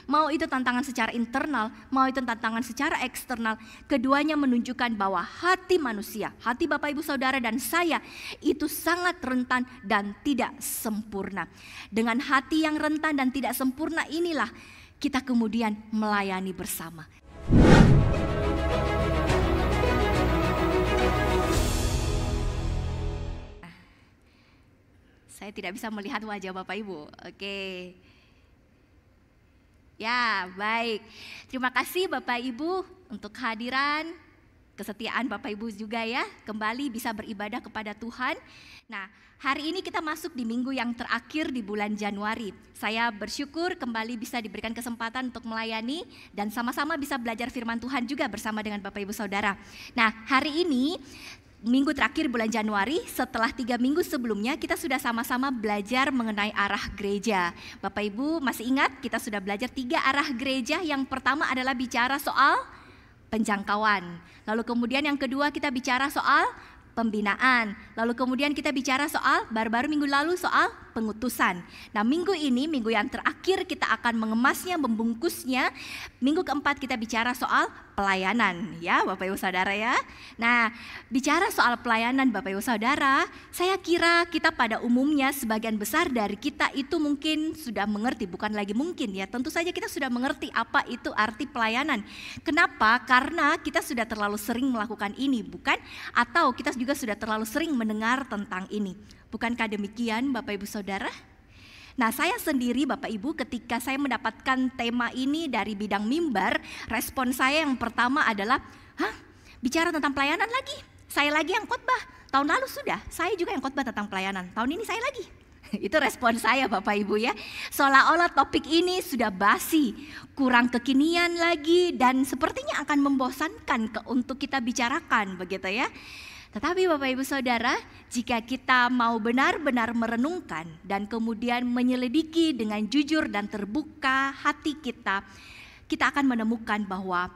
Mau itu tantangan secara internal, mau itu tantangan secara eksternal, keduanya menunjukkan bahwa hati manusia, hati Bapak Ibu Saudara dan saya itu sangat rentan dan tidak sempurna. Dengan hati yang rentan dan tidak sempurna inilah kita kemudian melayani bersama. Saya tidak bisa melihat wajah Bapak Ibu. Oke. Ya, baik. Terima kasih Bapak Ibu untuk kehadiran, kesetiaan Bapak Ibu juga ya. Kembali bisa beribadah kepada Tuhan. Nah, hari ini kita masuk di minggu yang terakhir di bulan Januari. Saya bersyukur kembali bisa diberikan kesempatan untuk melayani dan sama-sama bisa belajar firman Tuhan juga bersama dengan Bapak Ibu Saudara. Nah, hari ini minggu terakhir bulan Januari, setelah 3 minggu sebelumnya kita sudah sama-sama belajar mengenai arah gereja. Bapak Ibu masih ingat kita sudah belajar 3 arah gereja. Yang pertama adalah bicara soal penjangkauan. Lalu kemudian yang kedua kita bicara soal pembinaan. Lalu kemudian kita bicara soal, baru-baru minggu lalu soal pengutusan. Nah, minggu ini, minggu yang terakhir kita akan mengemasnya, membungkusnya. Minggu keempat kita bicara soal pelayanan ya Bapak Ibu Saudara ya. Nah, bicara soal pelayanan Bapak Ibu Saudara, saya kira kita pada umumnya sebagian besar dari kita itu mungkin sudah mengerti, bukan lagi mungkin ya, tentu saja kita sudah mengerti apa itu arti pelayanan. Kenapa? Karena kita sudah terlalu sering melakukan ini, bukan? Atau kita juga sudah terlalu sering mendengar tentang ini. Bukankah demikian Bapak Ibu Saudara? Nah, saya sendiri Bapak Ibu ketika saya mendapatkan tema ini dari bidang mimbar, respon saya yang pertama adalah, bicara tentang pelayanan lagi? Saya lagi yang khotbah. Tahun lalu sudah, saya juga yang khotbah tentang pelayanan. Tahun ini saya lagi. Itu respon saya Bapak Ibu ya. Seolah-olah topik ini sudah basi, kurang kekinian lagi dan sepertinya akan membosankan untuk kita bicarakan begitu ya. Tetapi Bapak Ibu Saudara, jika kita mau benar-benar merenungkan dan kemudian menyelidiki dengan jujur dan terbuka hati kita, kita akan menemukan bahwa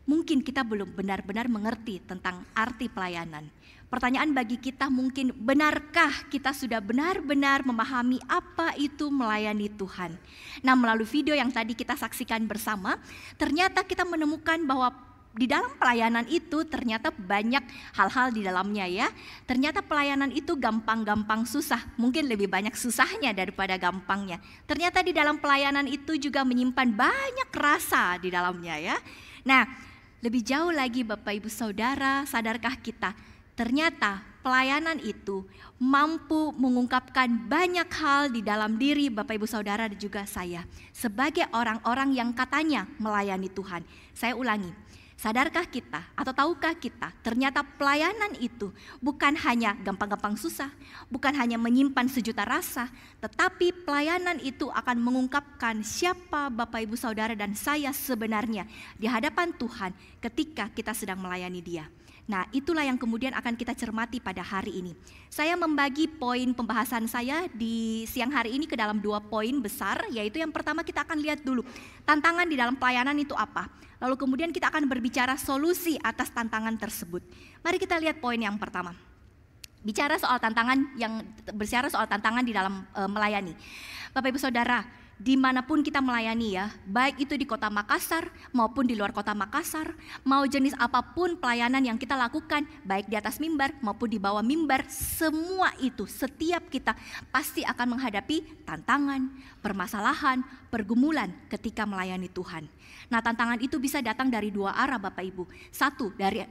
mungkin kita belum benar-benar mengerti tentang arti pelayanan. Pertanyaan bagi kita mungkin, benarkah kita sudah benar-benar memahami apa itu melayani Tuhan? Nah, melalui video yang tadi kita saksikan bersama, ternyata kita menemukan bahwa di dalam pelayanan itu ternyata banyak hal-hal di dalamnya ya. Ternyata pelayanan itu gampang-gampang susah. Mungkin lebih banyak susahnya daripada gampangnya. Ternyata di dalam pelayanan itu juga menyimpan banyak rasa di dalamnya ya. Nah, lebih jauh lagi Bapak Ibu Saudara, sadarkah kita? Ternyata pelayanan itu mampu mengungkapkan banyak hal di dalam diri Bapak Ibu Saudara dan juga saya. Sebagai orang-orang yang katanya melayani Tuhan. Saya ulangi. Sadarkah kita atau tahukah kita ternyata pelayanan itu bukan hanya gampang-gampang susah, bukan hanya menyimpan sejuta rasa, tetapi pelayanan itu akan mengungkapkan siapa Bapak Ibu Saudara dan saya sebenarnya di hadapan Tuhan ketika kita sedang melayani Dia. Nah, itulah yang kemudian akan kita cermati pada hari ini. Saya membagi poin pembahasan saya di siang hari ini ke dalam 2 poin besar, yaitu yang pertama kita akan lihat dulu tantangan di dalam pelayanan itu apa. Lalu kemudian kita akan berbicara solusi atas tantangan tersebut. Mari kita lihat poin yang pertama. Bicara soal tantangan di dalam melayani. Bapak Ibu Saudara, dimanapun kita melayani ya, baik itu di kota Makassar maupun di luar kota Makassar, mau jenis apapun pelayanan yang kita lakukan, baik di atas mimbar maupun di bawah mimbar, semua itu setiap kita pasti akan menghadapi tantangan, permasalahan, pergumulan ketika melayani Tuhan. Nah, tantangan itu bisa datang dari 2 arah Bapak Ibu. Satu, dari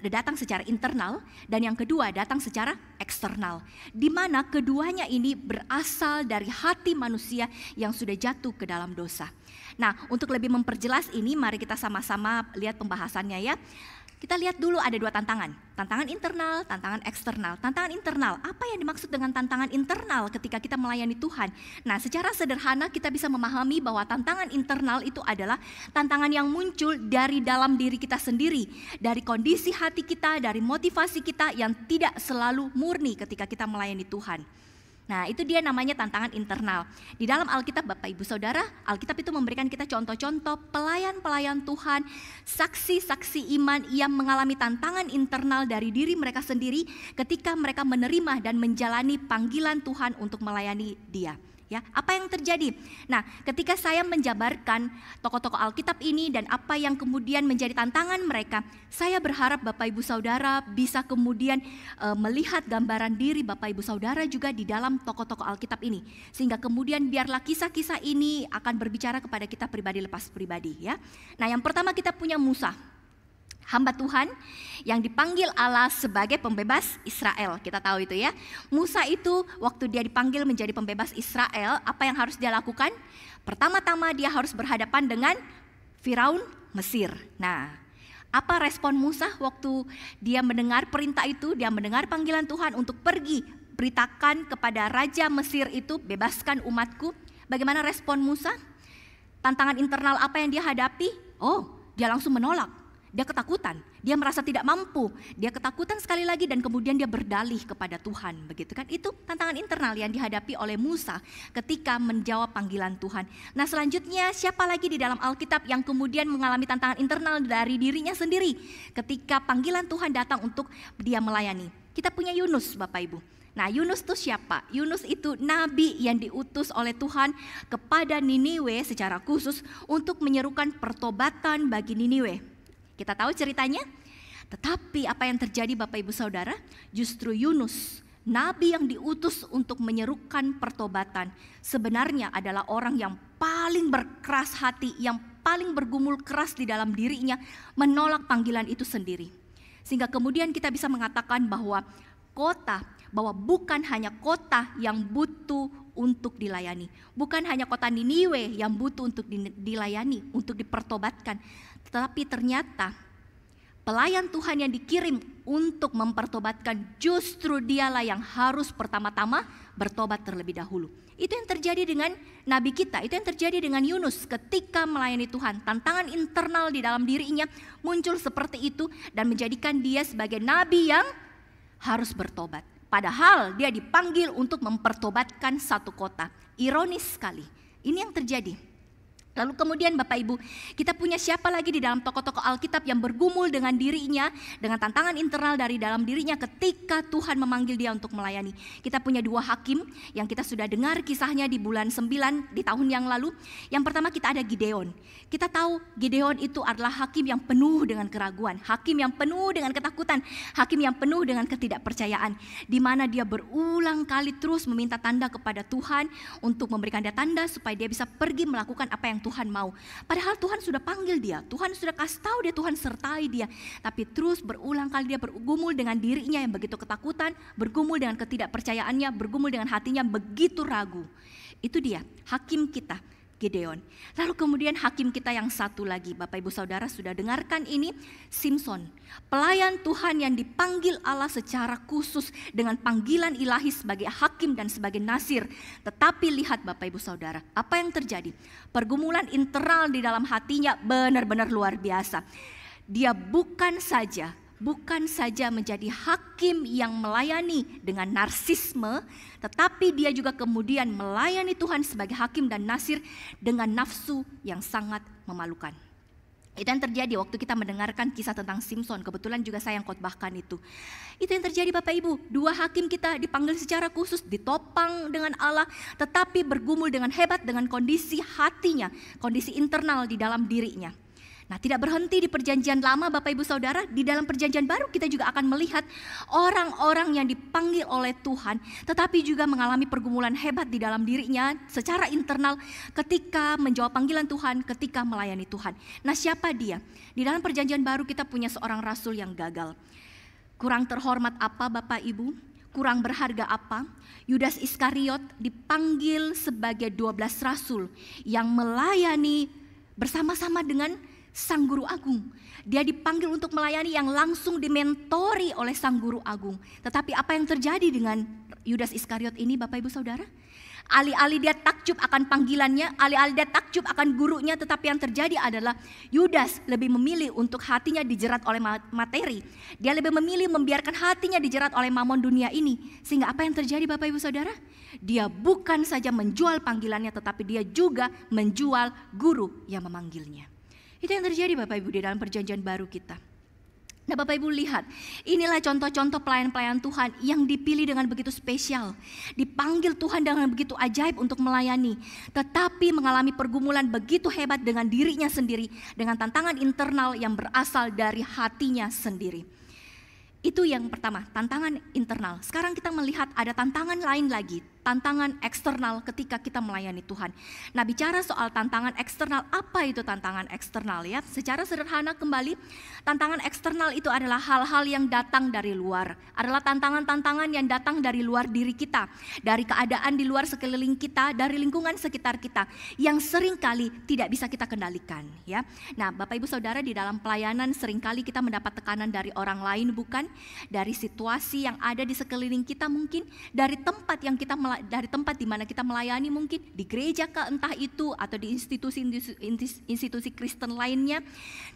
datang secara internal, dan yang kedua datang secara eksternal. Di mana keduanya ini berasal dari hati manusia yang sudah jatuh ke dalam dosa. Nah, untuk lebih memperjelas ini, mari kita sama-sama lihat pembahasannya ya. Kita lihat dulu ada 2 tantangan. Tantangan internal, tantangan eksternal. Tantangan internal, apa yang dimaksud dengan tantangan internal ketika kita melayani Tuhan? Nah, secara sederhana kita bisa memahami bahwa tantangan internal itu adalah tantangan yang muncul dari dalam diri kita sendiri. Dari kondisi hati kita, dari motivasi kita yang tidak selalu murni ketika kita melayani Tuhan. Nah, itu dia namanya tantangan internal. Di dalam Alkitab Bapak Ibu Saudara, Alkitab itu memberikan kita contoh-contoh pelayan-pelayan Tuhan, saksi-saksi iman yang mengalami tantangan internal dari diri mereka sendiri ketika mereka menerima dan menjalani panggilan Tuhan untuk melayani Dia. Ya, apa yang terjadi? Nah, ketika saya menjabarkan tokoh-tokoh Alkitab ini dan apa yang kemudian menjadi tantangan mereka, saya berharap Bapak Ibu Saudara bisa kemudian melihat gambaran diri Bapak Ibu Saudara juga di dalam tokoh-tokoh Alkitab ini. Sehingga kemudian biarlah kisah-kisah ini akan berbicara kepada kita pribadi lepas pribadi ya. Nah, yang pertama kita punya Musa, hamba Tuhan yang dipanggil Allah sebagai pembebas Israel. Kita tahu itu ya. Musa itu waktu dia dipanggil menjadi pembebas Israel, apa yang harus dia lakukan? Pertama-tama dia harus berhadapan dengan Firaun Mesir. Nah, apa respon Musa waktu dia mendengar perintah itu? Dia mendengar panggilan Tuhan untuk pergi beritakan kepada Raja Mesir itu, bebaskan umatku. Bagaimana respon Musa? Tantangan internal apa yang dia hadapi? Oh, dia langsung menolak. Dia ketakutan, dia merasa tidak mampu, dia ketakutan sekali lagi dan kemudian dia berdalih kepada Tuhan, begitu kan? Itu tantangan internal yang dihadapi oleh Musa ketika menjawab panggilan Tuhan. Nah, selanjutnya siapa lagi di dalam Alkitab yang kemudian mengalami tantangan internal dari dirinya sendiri ketika panggilan Tuhan datang untuk dia melayani? Kita punya Yunus, Bapak Ibu. Nah, Yunus itu siapa? Yunus itu nabi yang diutus oleh Tuhan kepada Niniwe secara khusus untuk menyerukan pertobatan bagi Niniwe. Kita tahu ceritanya, tetapi apa yang terjadi Bapak Ibu Saudara? Justru Yunus, nabi yang diutus untuk menyerukan pertobatan, sebenarnya adalah orang yang paling berkeras hati, yang paling bergumul keras di dalam dirinya, menolak panggilan itu sendiri. Sehingga kemudian kita bisa mengatakan bahwa bukan hanya kota yang butuh untuk dilayani. Bukan hanya kota Niniwe yang butuh untuk dilayani, untuk dipertobatkan. Tetapi ternyata pelayan Tuhan yang dikirim untuk mempertobatkan justru dialah yang harus pertama-tama bertobat terlebih dahulu. Itu yang terjadi dengan nabi kita, itu yang terjadi dengan Yunus ketika melayani Tuhan. Tantangan internal di dalam dirinya muncul seperti itu dan menjadikan dia sebagai nabi yang harus bertobat. Padahal dia dipanggil untuk mempertobatkan satu kota. Ironis sekali, ini yang terjadi. Lalu kemudian Bapak Ibu, kita punya siapa lagi di dalam tokoh-tokoh Alkitab yang bergumul dengan dirinya, dengan tantangan internal dari dalam dirinya ketika Tuhan memanggil dia untuk melayani. Kita punya dua hakim yang kita sudah dengar kisahnya di bulan 9 di tahun yang lalu. Yang pertama kita ada Gideon. Kita tahu Gideon itu adalah hakim yang penuh dengan keraguan, hakim yang penuh dengan ketakutan, hakim yang penuh dengan ketidakpercayaan. Di mana dia berulang kali terus meminta tanda kepada Tuhan untuk memberikan dia tanda supaya dia bisa pergi melakukan apa yang Tuhan mau. Padahal Tuhan sudah panggil dia, Tuhan sudah kasih tahu dia, Tuhan sertai dia. Tapi terus berulang kali dia bergumul dengan dirinya yang begitu ketakutan, bergumul dengan ketidakpercayaannya, bergumul dengan hatinya begitu ragu. Itu dia, hakim kita, Gideon. Lalu kemudian hakim kita yang satu lagi, Bapak Ibu Saudara sudah dengarkan ini, Simson. Pelayan Tuhan yang dipanggil Allah secara khusus dengan panggilan ilahi sebagai hakim dan sebagai nasir. Tetapi lihat Bapak Ibu Saudara, apa yang terjadi? Pergumulan internal di dalam hatinya benar-benar luar biasa. Dia bukan saja menjadi hakim yang melayani dengan narsisme, tetapi dia juga kemudian melayani Tuhan sebagai hakim dan nasir dengan nafsu yang sangat memalukan. Itu yang terjadi waktu kita mendengarkan kisah tentang Simson. Kebetulan juga saya yang khotbahkan itu. Itu yang terjadi Bapak Ibu. Dua hakim kita dipanggil secara khusus, ditopang dengan Allah, tetapi bergumul dengan hebat dengan kondisi hatinya, kondisi internal di dalam dirinya. Nah, tidak berhenti di perjanjian lama Bapak Ibu Saudara, di dalam perjanjian baru kita juga akan melihat orang-orang yang dipanggil oleh Tuhan tetapi juga mengalami pergumulan hebat di dalam dirinya secara internal ketika menjawab panggilan Tuhan, ketika melayani Tuhan. Nah, siapa dia? Di dalam perjanjian baru kita punya seorang rasul yang gagal. Kurang terhormat apa Bapak Ibu? Kurang berharga apa? Yudas Iskariot dipanggil sebagai 12 rasul yang melayani bersama-sama dengan Sang Guru Agung. Dia dipanggil untuk melayani yang langsung dimentori oleh Sang Guru Agung. Tetapi apa yang terjadi dengan Yudas Iskariot ini Bapak Ibu Saudara? Alih-alih dia takjub akan panggilannya, alih-alih dia takjub akan gurunya, tetapi yang terjadi adalah Yudas lebih memilih untuk hatinya dijerat oleh materi. Dia lebih memilih membiarkan hatinya dijerat oleh mamon dunia ini. Sehingga apa yang terjadi Bapak Ibu Saudara? Dia bukan saja menjual panggilannya, tetapi dia juga menjual guru yang memanggilnya. Itu yang terjadi Bapak Ibu di dalam perjanjian baru kita. Nah Bapak Ibu lihat, inilah contoh-contoh pelayan-pelayan Tuhan yang dipilih dengan begitu spesial. Dipanggil Tuhan dengan begitu ajaib untuk melayani. Tetapi mengalami pergumulan begitu hebat dengan dirinya sendiri. Dengan tantangan internal yang berasal dari hatinya sendiri. Itu yang pertama, tantangan internal. Sekarang kita melihat ada tantangan lain lagi, tantangan eksternal ketika kita melayani Tuhan. Nah bicara soal tantangan eksternal, apa itu tantangan eksternal ya? Secara sederhana kembali, tantangan eksternal itu adalah hal-hal yang datang dari luar. Adalah tantangan-tantangan yang datang dari luar diri kita. Dari keadaan di luar sekeliling kita, dari lingkungan sekitar kita. Yang seringkali tidak bisa kita kendalikan ya. Nah Bapak Ibu Saudara, di dalam pelayanan seringkali kita mendapat tekanan dari orang lain bukan? Dari situasi yang ada di sekeliling kita mungkin, dari tempat di mana kita melayani mungkin, di gereja kah entah itu, atau di institusi Kristen lainnya.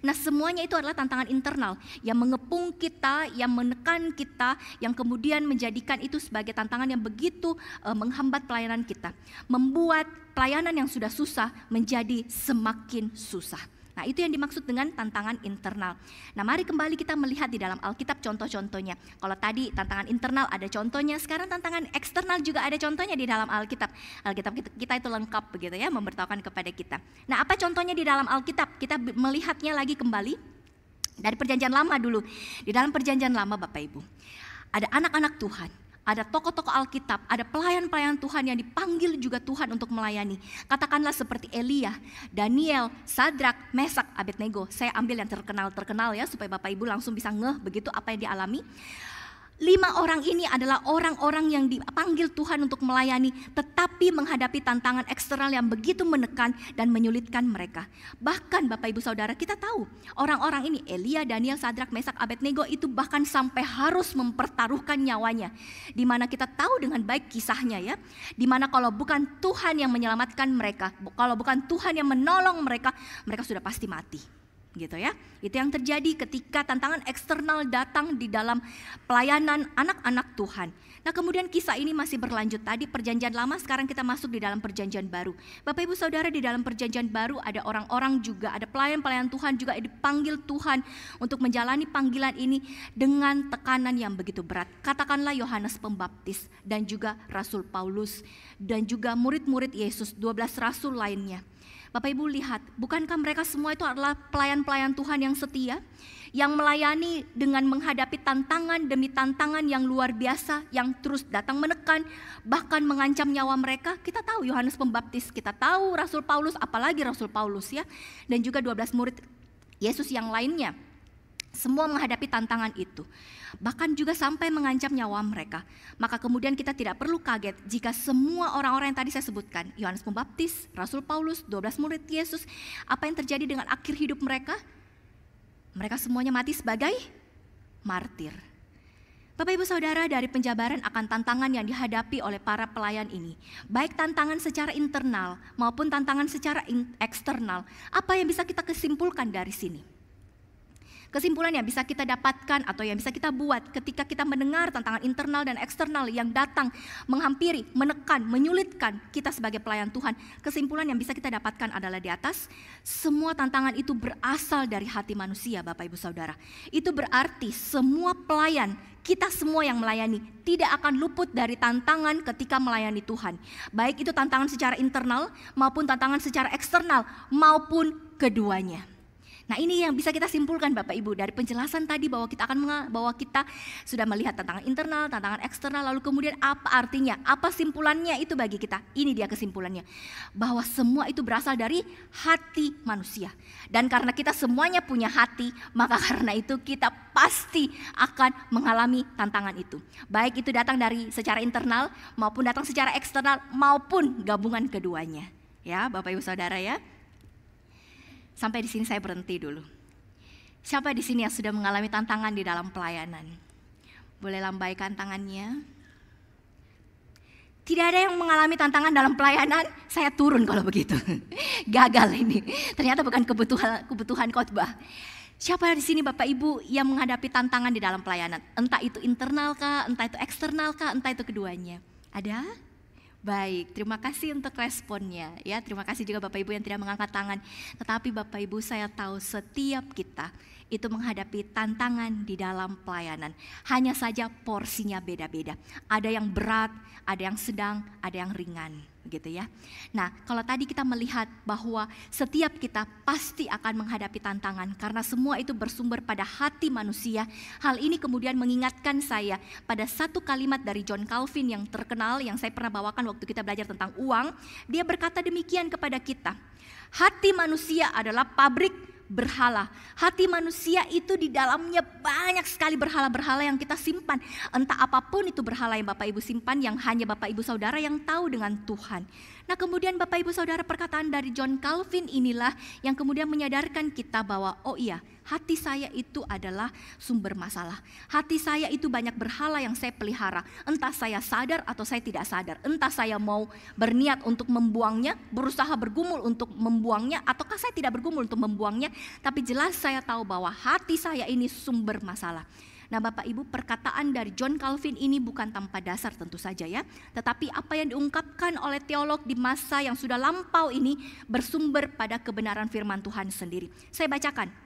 Nah semuanya itu adalah tantangan internal yang mengepung kita, yang menekan kita, yang kemudian menjadikan itu sebagai tantangan yang begitu menghambat pelayanan kita. Membuat pelayanan yang sudah susah menjadi semakin susah. Nah itu yang dimaksud dengan tantangan internal. Nah mari kembali kita melihat di dalam Alkitab contoh-contohnya. Kalau tadi tantangan internal ada contohnya, sekarang tantangan eksternal juga ada contohnya di dalam Alkitab. Alkitab kita itu lengkap begitu ya, memberitahukan kepada kita. Nah apa contohnya di dalam Alkitab? Kita melihatnya lagi kembali dari Perjanjian Lama dulu. Di dalam Perjanjian Lama Bapak Ibu, ada anak-anak Tuhan. Ada tokoh-tokoh Alkitab, ada pelayan-pelayan Tuhan yang dipanggil juga Tuhan untuk melayani. Katakanlah seperti Elia, Daniel, Sadrak, Mesak, Abednego. Saya ambil yang terkenal ya supaya Bapak Ibu langsung bisa ngeh begitu apa yang dialami. 5 orang ini adalah orang-orang yang dipanggil Tuhan untuk melayani, tetapi menghadapi tantangan eksternal yang begitu menekan dan menyulitkan mereka. Bahkan Bapak Ibu Saudara, kita tahu orang-orang ini, Elia, Daniel, Sadrak, Mesak, Abednego itu bahkan sampai harus mempertaruhkan nyawanya. Dimana kita tahu dengan baik kisahnya ya, dimana kalau bukan Tuhan yang menyelamatkan mereka, kalau bukan Tuhan yang menolong mereka, mereka sudah pasti mati. Gitu ya. Itu yang terjadi ketika tantangan eksternal datang di dalam pelayanan anak-anak Tuhan. Nah kemudian kisah ini masih berlanjut. Tadi Perjanjian Lama, sekarang kita masuk di dalam Perjanjian Baru. Bapak Ibu Saudara, di dalam Perjanjian Baru ada orang-orang juga, ada pelayan-pelayan Tuhan juga dipanggil Tuhan untuk menjalani panggilan ini dengan tekanan yang begitu berat. Katakanlah Yohanes Pembaptis dan juga Rasul Paulus dan juga murid-murid Yesus, 12 rasul lainnya. Bapak Ibu lihat, bukankah mereka semua itu adalah pelayan-pelayan Tuhan yang setia, yang melayani dengan menghadapi tantangan demi tantangan yang luar biasa, yang terus datang menekan, bahkan mengancam nyawa mereka. Kita tahu Yohanes Pembaptis, kita tahu Rasul Paulus, apalagi Rasul Paulus ya, dan juga 12 murid Yesus yang lainnya. Semua menghadapi tantangan itu, bahkan juga sampai mengancam nyawa mereka. Maka kemudian kita tidak perlu kaget jika semua orang-orang yang tadi saya sebutkan, Yohanes Pembaptis, Rasul Paulus, 12 murid Yesus, apa yang terjadi dengan akhir hidup mereka? Mereka semuanya mati sebagai martir. Bapak Ibu Saudara, dari penjabaran akan tantangan yang dihadapi oleh para pelayan ini, baik tantangan secara internal maupun tantangan secara eksternal, apa yang bisa kita kesimpulkan dari sini? Kesimpulan yang bisa kita dapatkan atau yang bisa kita buat ketika kita mendengar tantangan internal dan eksternal yang datang menghampiri, menekan, menyulitkan kita sebagai pelayan Tuhan. Kesimpulan yang bisa kita dapatkan adalah di atas, semua tantangan itu berasal dari hati manusia Bapak Ibu Saudara. Itu berarti semua pelayan, kita semua yang melayani tidak akan luput dari tantangan ketika melayani Tuhan. Baik itu tantangan secara internal maupun tantangan secara eksternal maupun keduanya. Nah ini yang bisa kita simpulkan Bapak Ibu dari penjelasan tadi bahwa kita sudah melihat tantangan internal, tantangan eksternal, lalu kemudian apa artinya, apa simpulannya itu bagi kita. Ini dia kesimpulannya, bahwa semua itu berasal dari hati manusia. Dan karena kita semuanya punya hati, maka karena itu kita pasti akan mengalami tantangan itu. Baik itu datang dari secara internal maupun datang secara eksternal maupun gabungan keduanya. Ya Bapak Ibu Saudara ya. Sampai di sini saya berhenti dulu. Siapa di sini yang sudah mengalami tantangan di dalam pelayanan? Boleh lambaikan tangannya. Tidak ada yang mengalami tantangan dalam pelayanan, saya turun kalau begitu. Gagal ini. Ternyata bukan kebutuhan khotbah. Siapa di sini Bapak Ibu yang menghadapi tantangan di dalam pelayanan? Entah itu internal kah, entah itu eksternal kah, entah itu keduanya. Ada? Baik, terima kasih untuk responnya ya. Terima kasih juga Bapak Ibu yang tidak mengangkat tangan. Tetapi Bapak Ibu, saya tahu setiap kita itu menghadapi tantangan di dalam pelayanan. Hanya saja porsinya beda-beda. Ada yang berat, ada yang sedang, ada yang ringan, gitu ya. Nah, kalau tadi kita melihat bahwa setiap kita pasti akan menghadapi tantangan karena semua itu bersumber pada hati manusia. Hal ini kemudian mengingatkan saya pada satu kalimat dari John Calvin yang terkenal, yang saya pernah bawakan waktu kita belajar tentang uang. Dia berkata demikian kepada kita, hati manusia adalah pabrik berhala. Hati manusia itu di dalamnya banyak sekali berhala-berhala yang kita simpan. Entah apapun itu berhala yang Bapak Ibu simpan, yang hanya Bapak Ibu Saudara yang tahu dengan Tuhan. Nah, kemudian Bapak Ibu Saudara, perkataan dari John Calvin inilah yang kemudian menyadarkan kita bahwa oh iya, hati saya itu adalah sumber masalah. Hati saya itu banyak berhala yang saya pelihara. Entah saya sadar atau saya tidak sadar. Entah saya mau berniat untuk membuangnya, berusaha bergumul untuk membuangnya, ataukah saya tidak bergumul untuk membuangnya. Tapi jelas saya tahu bahwa hati saya ini sumber masalah. Nah Bapak Ibu, perkataan dari John Calvin ini bukan tanpa dasar tentu saja ya. Tetapi apa yang diungkapkan oleh teolog di masa yang sudah lampau ini bersumber pada kebenaran firman Tuhan sendiri. Saya bacakan.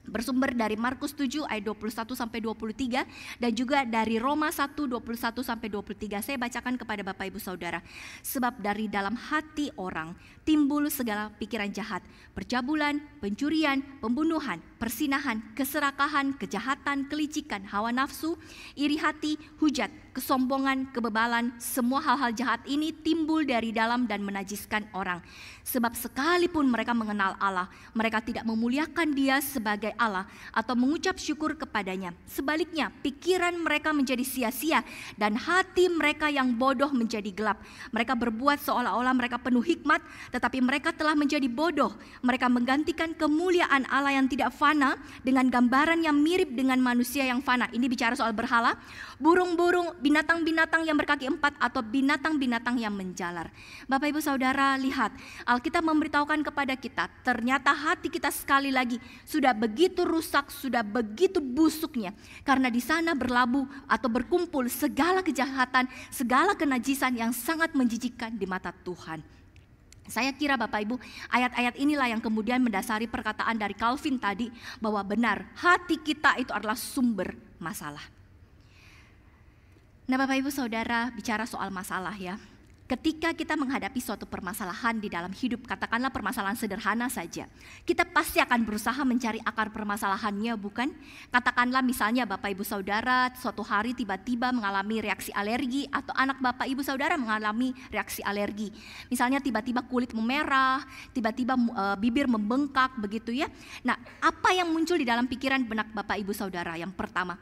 Bersumber dari Markus 7 ayat 21 sampai 23 dan juga dari Roma 1 21 sampai 23. Saya bacakan kepada Bapak Ibu Saudara. Sebab dari dalam hati orang timbul segala pikiran jahat, percabulan, pencurian, pembunuhan, persinahan, keserakahan, kejahatan, kelicikan, hawa nafsu, iri hati, hujat, kesombongan, kebebalan. Semua hal-hal jahat ini timbul dari dalam dan menajiskan orang. Sebab sekalipun mereka mengenal Allah, mereka tidak memuliakan Dia sebagai Allah atau mengucap syukur kepadanya. Sebaliknya, pikiran mereka menjadi sia-sia dan hati mereka yang bodoh menjadi gelap. Mereka berbuat seolah-olah mereka penuh hikmat, tetapi mereka telah menjadi bodoh. Mereka menggantikan kemuliaan Allah yang tidak fana dengan gambaran yang mirip dengan manusia yang fana. Ini bicara soal berhala, burung-burung, binatang-binatang yang berkaki empat atau binatang-binatang yang menjalar. Bapak Ibu Saudara, lihat, Alkitab memberitahukan kepada kita, ternyata hati kita sekali lagi sudah begitu rusak, sudah begitu busuknya. Karena di sana berlabuh atau berkumpul segala kejahatan, segala kenajisan yang sangat menjijikkan di mata Tuhan. Saya kira Bapak Ibu, ayat-ayat inilah yang kemudian mendasari perkataan dari Calvin tadi, bahwa benar hati kita itu adalah sumber masalah. Nah Bapak Ibu Saudara, bicara soal masalah ya. Ketika kita menghadapi suatu permasalahan di dalam hidup, katakanlah permasalahan sederhana saja, kita pasti akan berusaha mencari akar permasalahannya, bukan? Katakanlah misalnya Bapak Ibu Saudara suatu hari tiba-tiba mengalami reaksi alergi, atau anak Bapak Ibu Saudara mengalami reaksi alergi. Misalnya tiba-tiba kulit memerah, tiba-tiba bibir membengkak begitu ya. Nah, apa yang muncul di dalam pikiran benak Bapak Ibu Saudara? Yang pertama,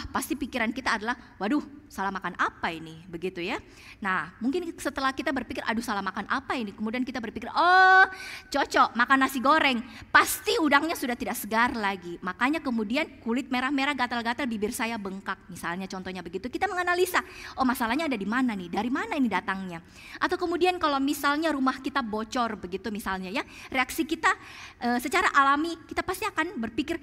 pasti pikiran kita adalah, waduh, salah makan apa ini, begitu ya. Nah, mungkin setelah kita berpikir, aduh salah makan apa ini, kemudian kita berpikir, oh cocok makan nasi goreng, pasti udangnya sudah tidak segar lagi. Makanya kemudian kulit merah-merah, gatal-gatal, bibir saya bengkak, misalnya contohnya begitu. Kita menganalisa, oh masalahnya ada di mana nih, dari mana ini datangnya. Atau kemudian kalau misalnya rumah kita bocor begitu misalnya ya, reaksi kita secara alami kita pasti akan berpikir,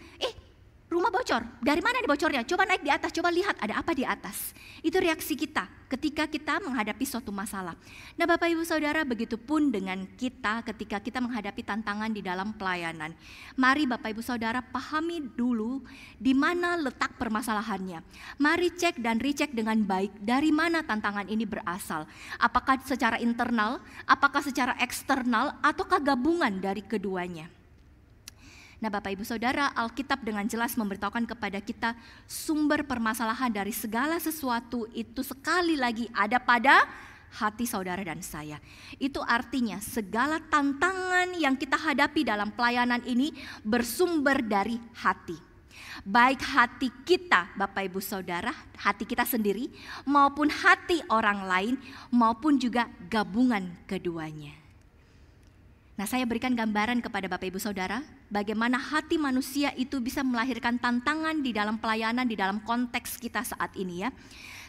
rumah bocor, dari mana nih bocornya? Coba naik di atas, coba lihat ada apa di atas. Itu reaksi kita ketika kita menghadapi suatu masalah. Nah Bapak Ibu Saudara, begitu pun dengan kita ketika kita menghadapi tantangan di dalam pelayanan. Mari Bapak Ibu Saudara pahami dulu di mana letak permasalahannya. Mari cek dan recheck dengan baik dari mana tantangan ini berasal. Apakah secara internal, apakah secara eksternal, ataukah gabungan dari keduanya. Nah Bapak Ibu Saudara, Alkitab dengan jelas memberitahukan kepada kita sumber permasalahan dari segala sesuatu itu sekali lagi ada pada hati saudara dan saya. Itu artinya segala tantangan yang kita hadapi dalam pelayanan ini bersumber dari hati. Baik hati kita Bapak Ibu Saudara, hati kita sendiri, maupun hati orang lain, maupun juga gabungan keduanya. Nah, saya berikan gambaran kepada Bapak Ibu Saudara, bagaimana hati manusia itu bisa melahirkan tantangan di dalam pelayanan, di dalam konteks kita saat ini ya.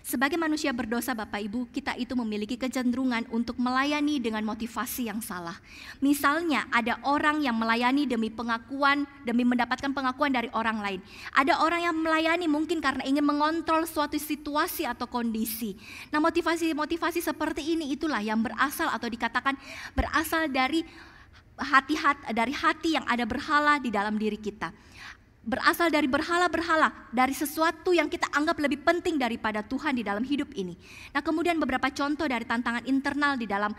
Sebagai manusia berdosa Bapak Ibu, kita itu memiliki kecenderungan untuk melayani dengan motivasi yang salah. Misalnya ada orang yang melayani demi pengakuan, demi mendapatkan pengakuan dari orang lain. Ada orang yang melayani mungkin karena ingin mengontrol suatu situasi atau kondisi. Nah, motivasi seperti ini itulah yang berasal atau dikatakan berasal dari hati yang ada berhala di dalam diri kita. Berasal dari berhala-berhala, dari sesuatu yang kita anggap lebih penting daripada Tuhan di dalam hidup ini. Nah, kemudian beberapa contoh dari tantangan internal di dalam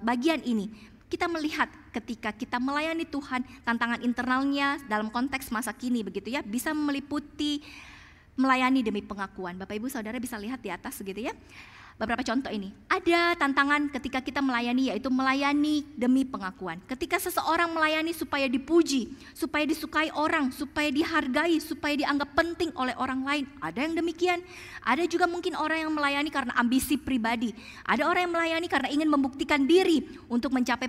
bagian ini. Kita melihat ketika kita melayani Tuhan, tantangan internalnya dalam konteks masa kini begitu ya, bisa meliputi melayani demi pengakuan. Bapak Ibu Saudara bisa lihat di atas gitu ya. Beberapa contoh ini. Ada tantangan ketika kita melayani, yaitu melayani demi pengakuan. Ketika seseorang melayani supaya dipuji, supaya disukai orang, supaya dihargai, supaya dianggap penting oleh orang lain. Ada yang demikian. Ada juga mungkin orang yang melayani karena ambisi pribadi. Ada orang yang melayani karena ingin membuktikan diri untuk mencapai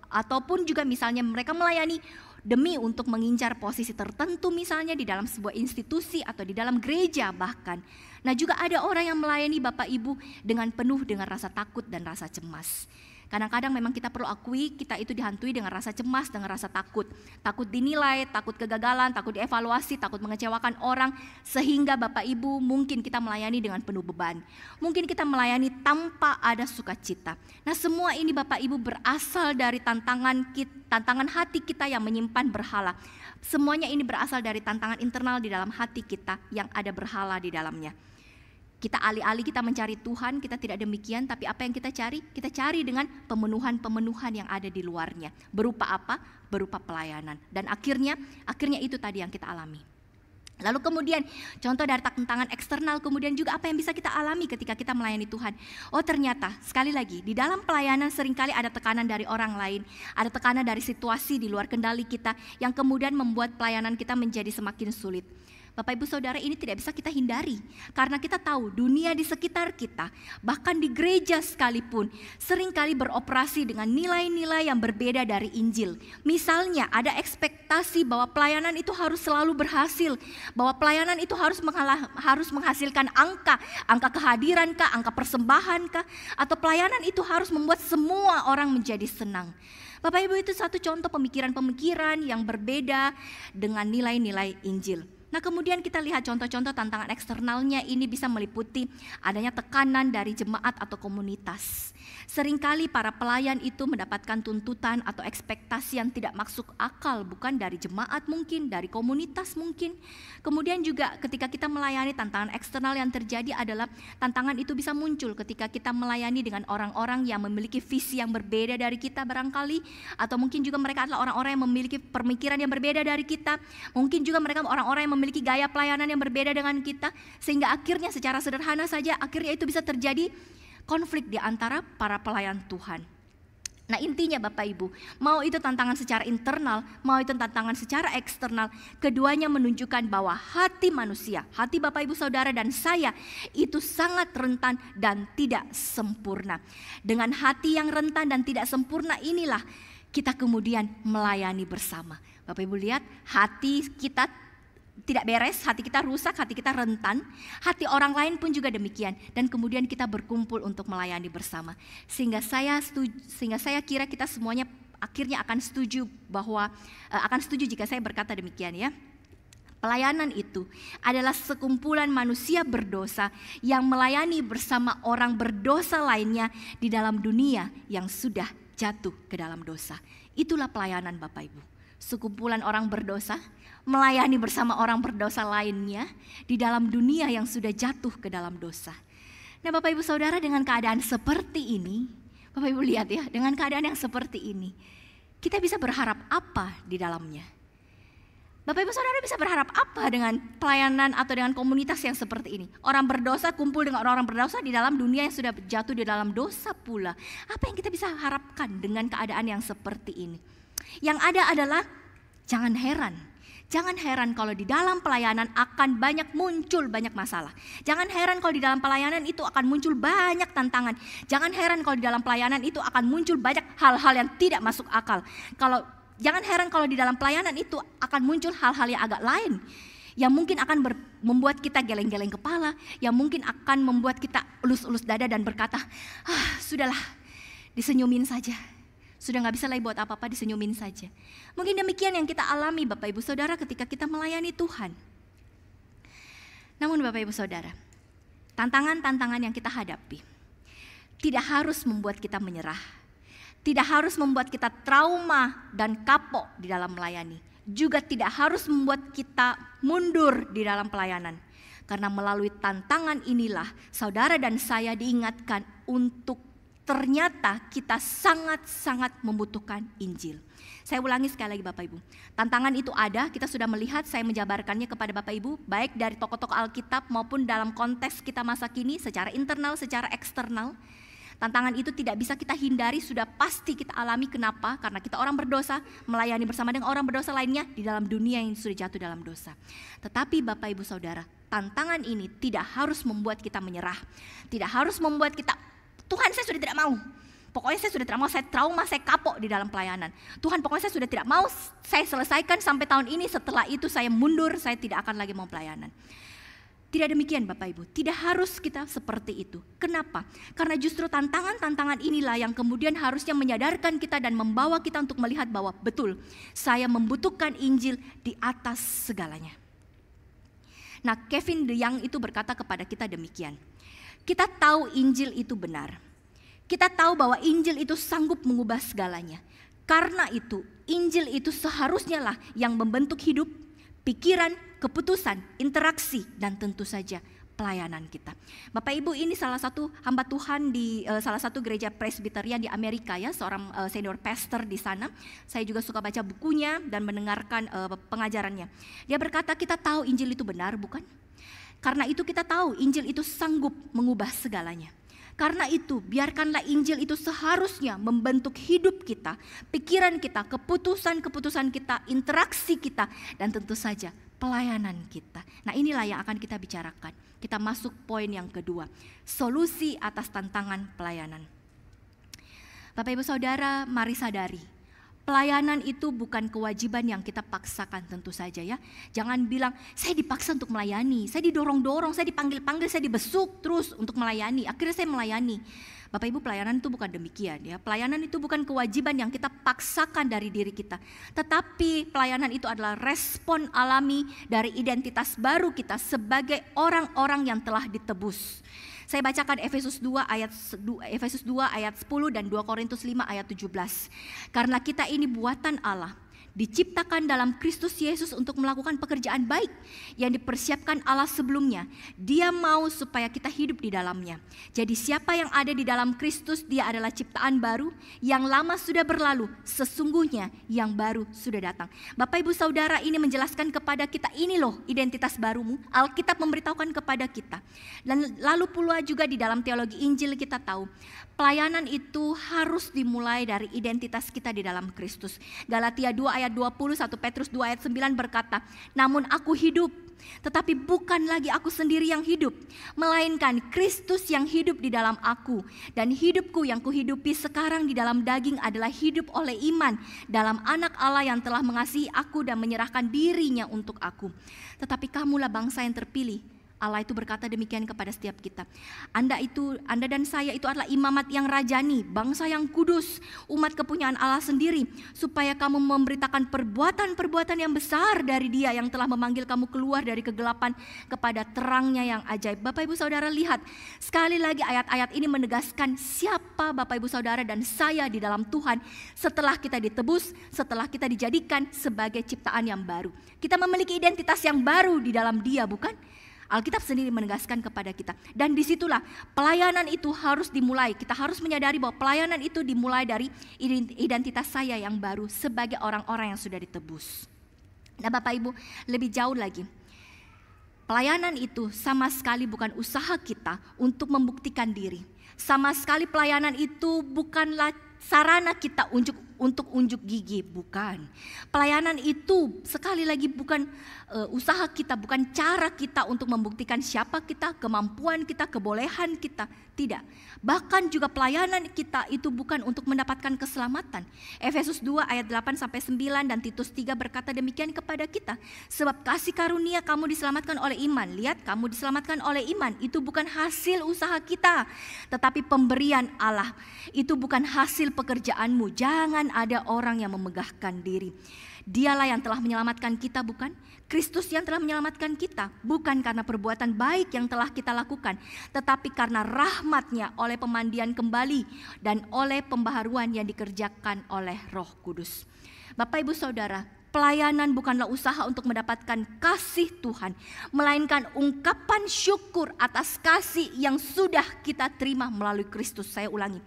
ataupun juga misalnya mereka melayani demi untuk mengincar posisi tertentu misalnya di dalam sebuah institusi atau di dalam gereja bahkan. Nah, juga ada orang yang melayani Bapak Ibu dengan penuh dengan rasa takut dan rasa cemas. Kadang-kadang memang kita perlu akui kita itu dihantui dengan rasa cemas, dengan rasa takut. Takut dinilai, takut kegagalan, takut dievaluasi, takut mengecewakan orang. Sehingga Bapak Ibu mungkin kita melayani dengan penuh beban. Mungkin kita melayani tanpa ada sukacita. Nah, semua ini Bapak Ibu berasal dari tantangan hati kita yang menyimpan berhala. Semuanya ini berasal dari tantangan internal di dalam hati kita yang ada berhala di dalamnya. Kita alih-alih kita mencari Tuhan, kita tidak demikian, tapi apa yang kita cari? Kita cari dengan pemenuhan-pemenuhan yang ada di luarnya. Berupa apa? Berupa pelayanan. Dan akhirnya itu tadi yang kita alami. Lalu kemudian contoh dari tantangan eksternal, kemudian juga apa yang bisa kita alami ketika kita melayani Tuhan. Oh, ternyata sekali lagi di dalam pelayanan seringkali ada tekanan dari orang lain, ada tekanan dari situasi di luar kendali kita yang kemudian membuat pelayanan kita menjadi semakin sulit. Bapak Ibu Saudara, ini tidak bisa kita hindari karena kita tahu dunia di sekitar kita, bahkan di gereja sekalipun seringkali beroperasi dengan nilai-nilai yang berbeda dari Injil. Misalnya ada ekspektasi bahwa pelayanan itu harus selalu berhasil, bahwa pelayanan itu harus menghasilkan angka kehadiran kah, angka persembahan kah, atau pelayanan itu harus membuat semua orang menjadi senang. Bapak Ibu, itu satu contoh pemikiran-pemikiran yang berbeda dengan nilai-nilai Injil. Nah, kemudian kita lihat contoh-contoh tantangan eksternalnya ini bisa meliputi adanya tekanan dari jemaat atau komunitas. Seringkali para pelayan itu mendapatkan tuntutan atau ekspektasi yang tidak masuk akal, bukan dari jemaat mungkin, dari komunitas mungkin. Kemudian juga ketika kita melayani, tantangan eksternal yang terjadi adalah tantangan itu bisa muncul ketika kita melayani dengan orang-orang yang memiliki visi yang berbeda dari kita barangkali, atau mungkin juga mereka adalah orang-orang yang memiliki pemikiran yang berbeda dari kita. Mungkin juga mereka orang-orang yang memiliki gaya pelayanan yang berbeda dengan kita, sehingga akhirnya secara sederhana saja akhirnya itu bisa terjadi konflik di antara para pelayan Tuhan. Nah, intinya Bapak Ibu, mau itu tantangan secara internal, mau itu tantangan secara eksternal, keduanya menunjukkan bahwa hati manusia, hati Bapak Ibu Saudara dan saya itu sangat rentan dan tidak sempurna. Dengan hati yang rentan dan tidak sempurna inilah kita kemudian melayani bersama. Bapak Ibu lihat, hati kita tidak beres, hati kita rusak, hati kita rentan, hati orang lain pun juga demikian. Dan kemudian kita berkumpul untuk melayani bersama. Sehingga saya kira kita semuanya akhirnya akan setuju jika saya berkata demikian ya. Pelayanan itu adalah sekumpulan manusia berdosa yang melayani bersama orang berdosa lainnya di dalam dunia yang sudah jatuh ke dalam dosa. Itulah pelayanan Bapak Ibu. Sekumpulan orang berdosa melayani bersama orang berdosa lainnya di dalam dunia yang sudah jatuh ke dalam dosa. Nah, Bapak Ibu Saudara, dengan keadaan seperti ini, Bapak Ibu lihat ya, dengan keadaan yang seperti ini, kita bisa berharap apa di dalamnya? Bapak Ibu Saudara bisa berharap apa dengan pelayanan atau dengan komunitas yang seperti ini? Orang berdosa kumpul dengan orang-orang berdosa di dalam dunia yang sudah jatuh di dalam dosa pula. Apa yang kita bisa harapkan dengan keadaan yang seperti ini? Yang ada adalah jangan heran kalau di dalam pelayanan akan muncul banyak masalah. Jangan heran kalau di dalam pelayanan itu akan muncul banyak tantangan. Jangan heran kalau di dalam pelayanan itu akan muncul banyak hal-hal yang tidak masuk akal. Jangan heran kalau di dalam pelayanan itu akan muncul hal-hal yang agak lain, yang mungkin akan membuat kita geleng-geleng kepala, yang mungkin akan membuat kita elus-elus dada dan berkata, sudahlah, disenyumin saja. Sudah gak bisa lagi buat apa-apa, disenyumin saja. Mungkin demikian yang kita alami Bapak Ibu Saudara ketika kita melayani Tuhan. Namun Bapak Ibu Saudara, tantangan-tantangan yang kita hadapi tidak harus membuat kita menyerah. Tidak harus membuat kita trauma dan kapok di dalam melayani. Juga tidak harus membuat kita mundur di dalam pelayanan. Karena melalui tantangan inilah saudara dan saya diingatkan untuk ternyata kita sangat-sangat membutuhkan Injil. Saya ulangi sekali lagi Bapak Ibu. Tantangan itu ada, kita sudah melihat, saya menjabarkannya kepada Bapak Ibu, baik dari tokoh-tokoh Alkitab maupun dalam konteks kita masa kini, secara internal, secara eksternal. Tantangan itu tidak bisa kita hindari, sudah pasti kita alami. Kenapa? Karena kita orang berdosa, melayani bersama dengan orang berdosa lainnya di dalam dunia yang sudah jatuh dalam dosa. Tetapi Bapak Ibu Saudara, tantangan ini tidak harus membuat kita menyerah. Tidak harus membuat kita, Tuhan saya sudah tidak mau. Pokoknya saya sudah tidak mau, saya trauma, saya kapok di dalam pelayanan. Tuhan pokoknya saya sudah tidak mau, saya selesaikan sampai tahun ini, setelah itu saya mundur, saya tidak akan lagi mau pelayanan. Tidak demikian Bapak Ibu, tidak harus kita seperti itu. Kenapa? Karena justru tantangan-tantangan inilah yang kemudian harusnya menyadarkan kita dan membawa kita untuk melihat bahwa betul, saya membutuhkan Injil di atas segalanya. Nah, Kevin DeYoung itu berkata kepada kita demikian. Kita tahu Injil itu benar. Kita tahu bahwa Injil itu sanggup mengubah segalanya. Karena itu, Injil itu seharusnya lah yang membentuk hidup, pikiran, keputusan, interaksi, dan tentu saja pelayanan kita. Bapak Ibu, ini salah satu hamba Tuhan di salah satu gereja Presbyterian di Amerika ya, seorang senior pastor di sana. Saya juga suka baca bukunya dan mendengarkan pengajarannya. Dia berkata, kita tahu Injil itu benar, bukan? Karena itu kita tahu Injil itu sanggup mengubah segalanya. Karena itu biarkanlah Injil itu seharusnya membentuk hidup kita, pikiran kita, keputusan-keputusan kita, interaksi kita, dan tentu saja pelayanan kita. Nah, inilah yang akan kita bicarakan. Kita masuk poin yang kedua, solusi atas tantangan pelayanan. Bapak Ibu Saudara, mari sadari, pelayanan itu bukan kewajiban yang kita paksakan tentu saja ya. Jangan bilang, saya dipaksa untuk melayani, saya didorong-dorong, saya dipanggil-panggil, saya dibesuk terus untuk melayani. Akhirnya saya melayani. Bapak Ibu, pelayanan itu bukan demikian ya. Pelayanan itu bukan kewajiban yang kita paksakan dari diri kita. Tetapi pelayanan itu adalah respon alami dari identitas baru kita sebagai orang-orang yang telah ditebus. Saya bacakan Efesus 2 ayat 10 dan 2 Korintus 5 ayat 17. Karena kita ini buatan Allah, diciptakan dalam Kristus Yesus untuk melakukan pekerjaan baik yang dipersiapkan Allah sebelumnya. Dia mau supaya kita hidup di dalamnya. Jadi siapa yang ada di dalam Kristus, dia adalah ciptaan baru, yang lama sudah berlalu, sesungguhnya yang baru sudah datang. Bapak Ibu Saudara, ini menjelaskan kepada kita, ini loh identitas barumu. Alkitab memberitahukan kepada kita. Dan lalu pula juga di dalam teologi Injil kita tahu, pelayanan itu harus dimulai dari identitas kita di dalam Kristus. Galatia 2 ayat 20, 1 Petrus 2 ayat 9 berkata, namun aku hidup, tetapi bukan lagi aku sendiri yang hidup, melainkan Kristus yang hidup di dalam aku. Dan hidupku yang kuhidupi sekarang di dalam daging adalah hidup oleh iman dalam anak Allah yang telah mengasihi aku dan menyerahkan dirinya untuk aku. Tetapi kamulah bangsa yang terpilih. Allah itu berkata demikian kepada setiap kita. Anda dan saya itu adalah imamat yang rajani, bangsa yang kudus, umat kepunyaan Allah sendiri, supaya kamu memberitakan perbuatan-perbuatan yang besar dari Dia yang telah memanggil kamu keluar dari kegelapan kepada terangnya yang ajaib. Bapak Ibu Saudara, lihat sekali lagi ayat-ayat ini menegaskan siapa Bapak Ibu Saudara dan saya di dalam Tuhan setelah kita ditebus, setelah kita dijadikan sebagai ciptaan yang baru. Kita memiliki identitas yang baru di dalam Dia, bukan? Alkitab sendiri menegaskan kepada kita. Dan disitulah pelayanan itu harus dimulai. Kita harus menyadari bahwa pelayanan itu dimulai dari identitas saya yang baru sebagai orang-orang yang sudah ditebus. Nah Bapak Ibu, lebih jauh lagi. Pelayanan itu sama sekali bukan usaha kita untuk membuktikan diri. Sama sekali pelayanan itu bukanlah sarana kita untuk unjuk gigi, bukan. Pelayanan itu sekali lagi bukan usaha kita, bukan cara kita untuk membuktikan siapa kita, kemampuan kita, kebolehan kita. Tidak. Bahkan juga pelayanan kita itu bukan untuk mendapatkan keselamatan. Efesus 2 ayat 8-9 dan Titus 3 berkata demikian kepada kita. Sebab kasih karunia kamu diselamatkan oleh iman. Lihat, kamu diselamatkan oleh iman. Itu bukan hasil usaha kita, tetapi pemberian Allah. Itu bukan hasil pekerjaanmu. Jangan ada orang yang memegahkan diri. Dialah yang telah menyelamatkan kita, bukan? Kristus yang telah menyelamatkan kita, bukan karena perbuatan baik yang telah kita lakukan, tetapi karena rahmat-Nya oleh pemandian kembali dan oleh pembaharuan yang dikerjakan oleh Roh Kudus. Bapak Ibu Saudara, pelayanan bukanlah usaha untuk mendapatkan kasih Tuhan, melainkan ungkapan syukur atas kasih yang sudah kita terima melalui Kristus. Saya ulangi.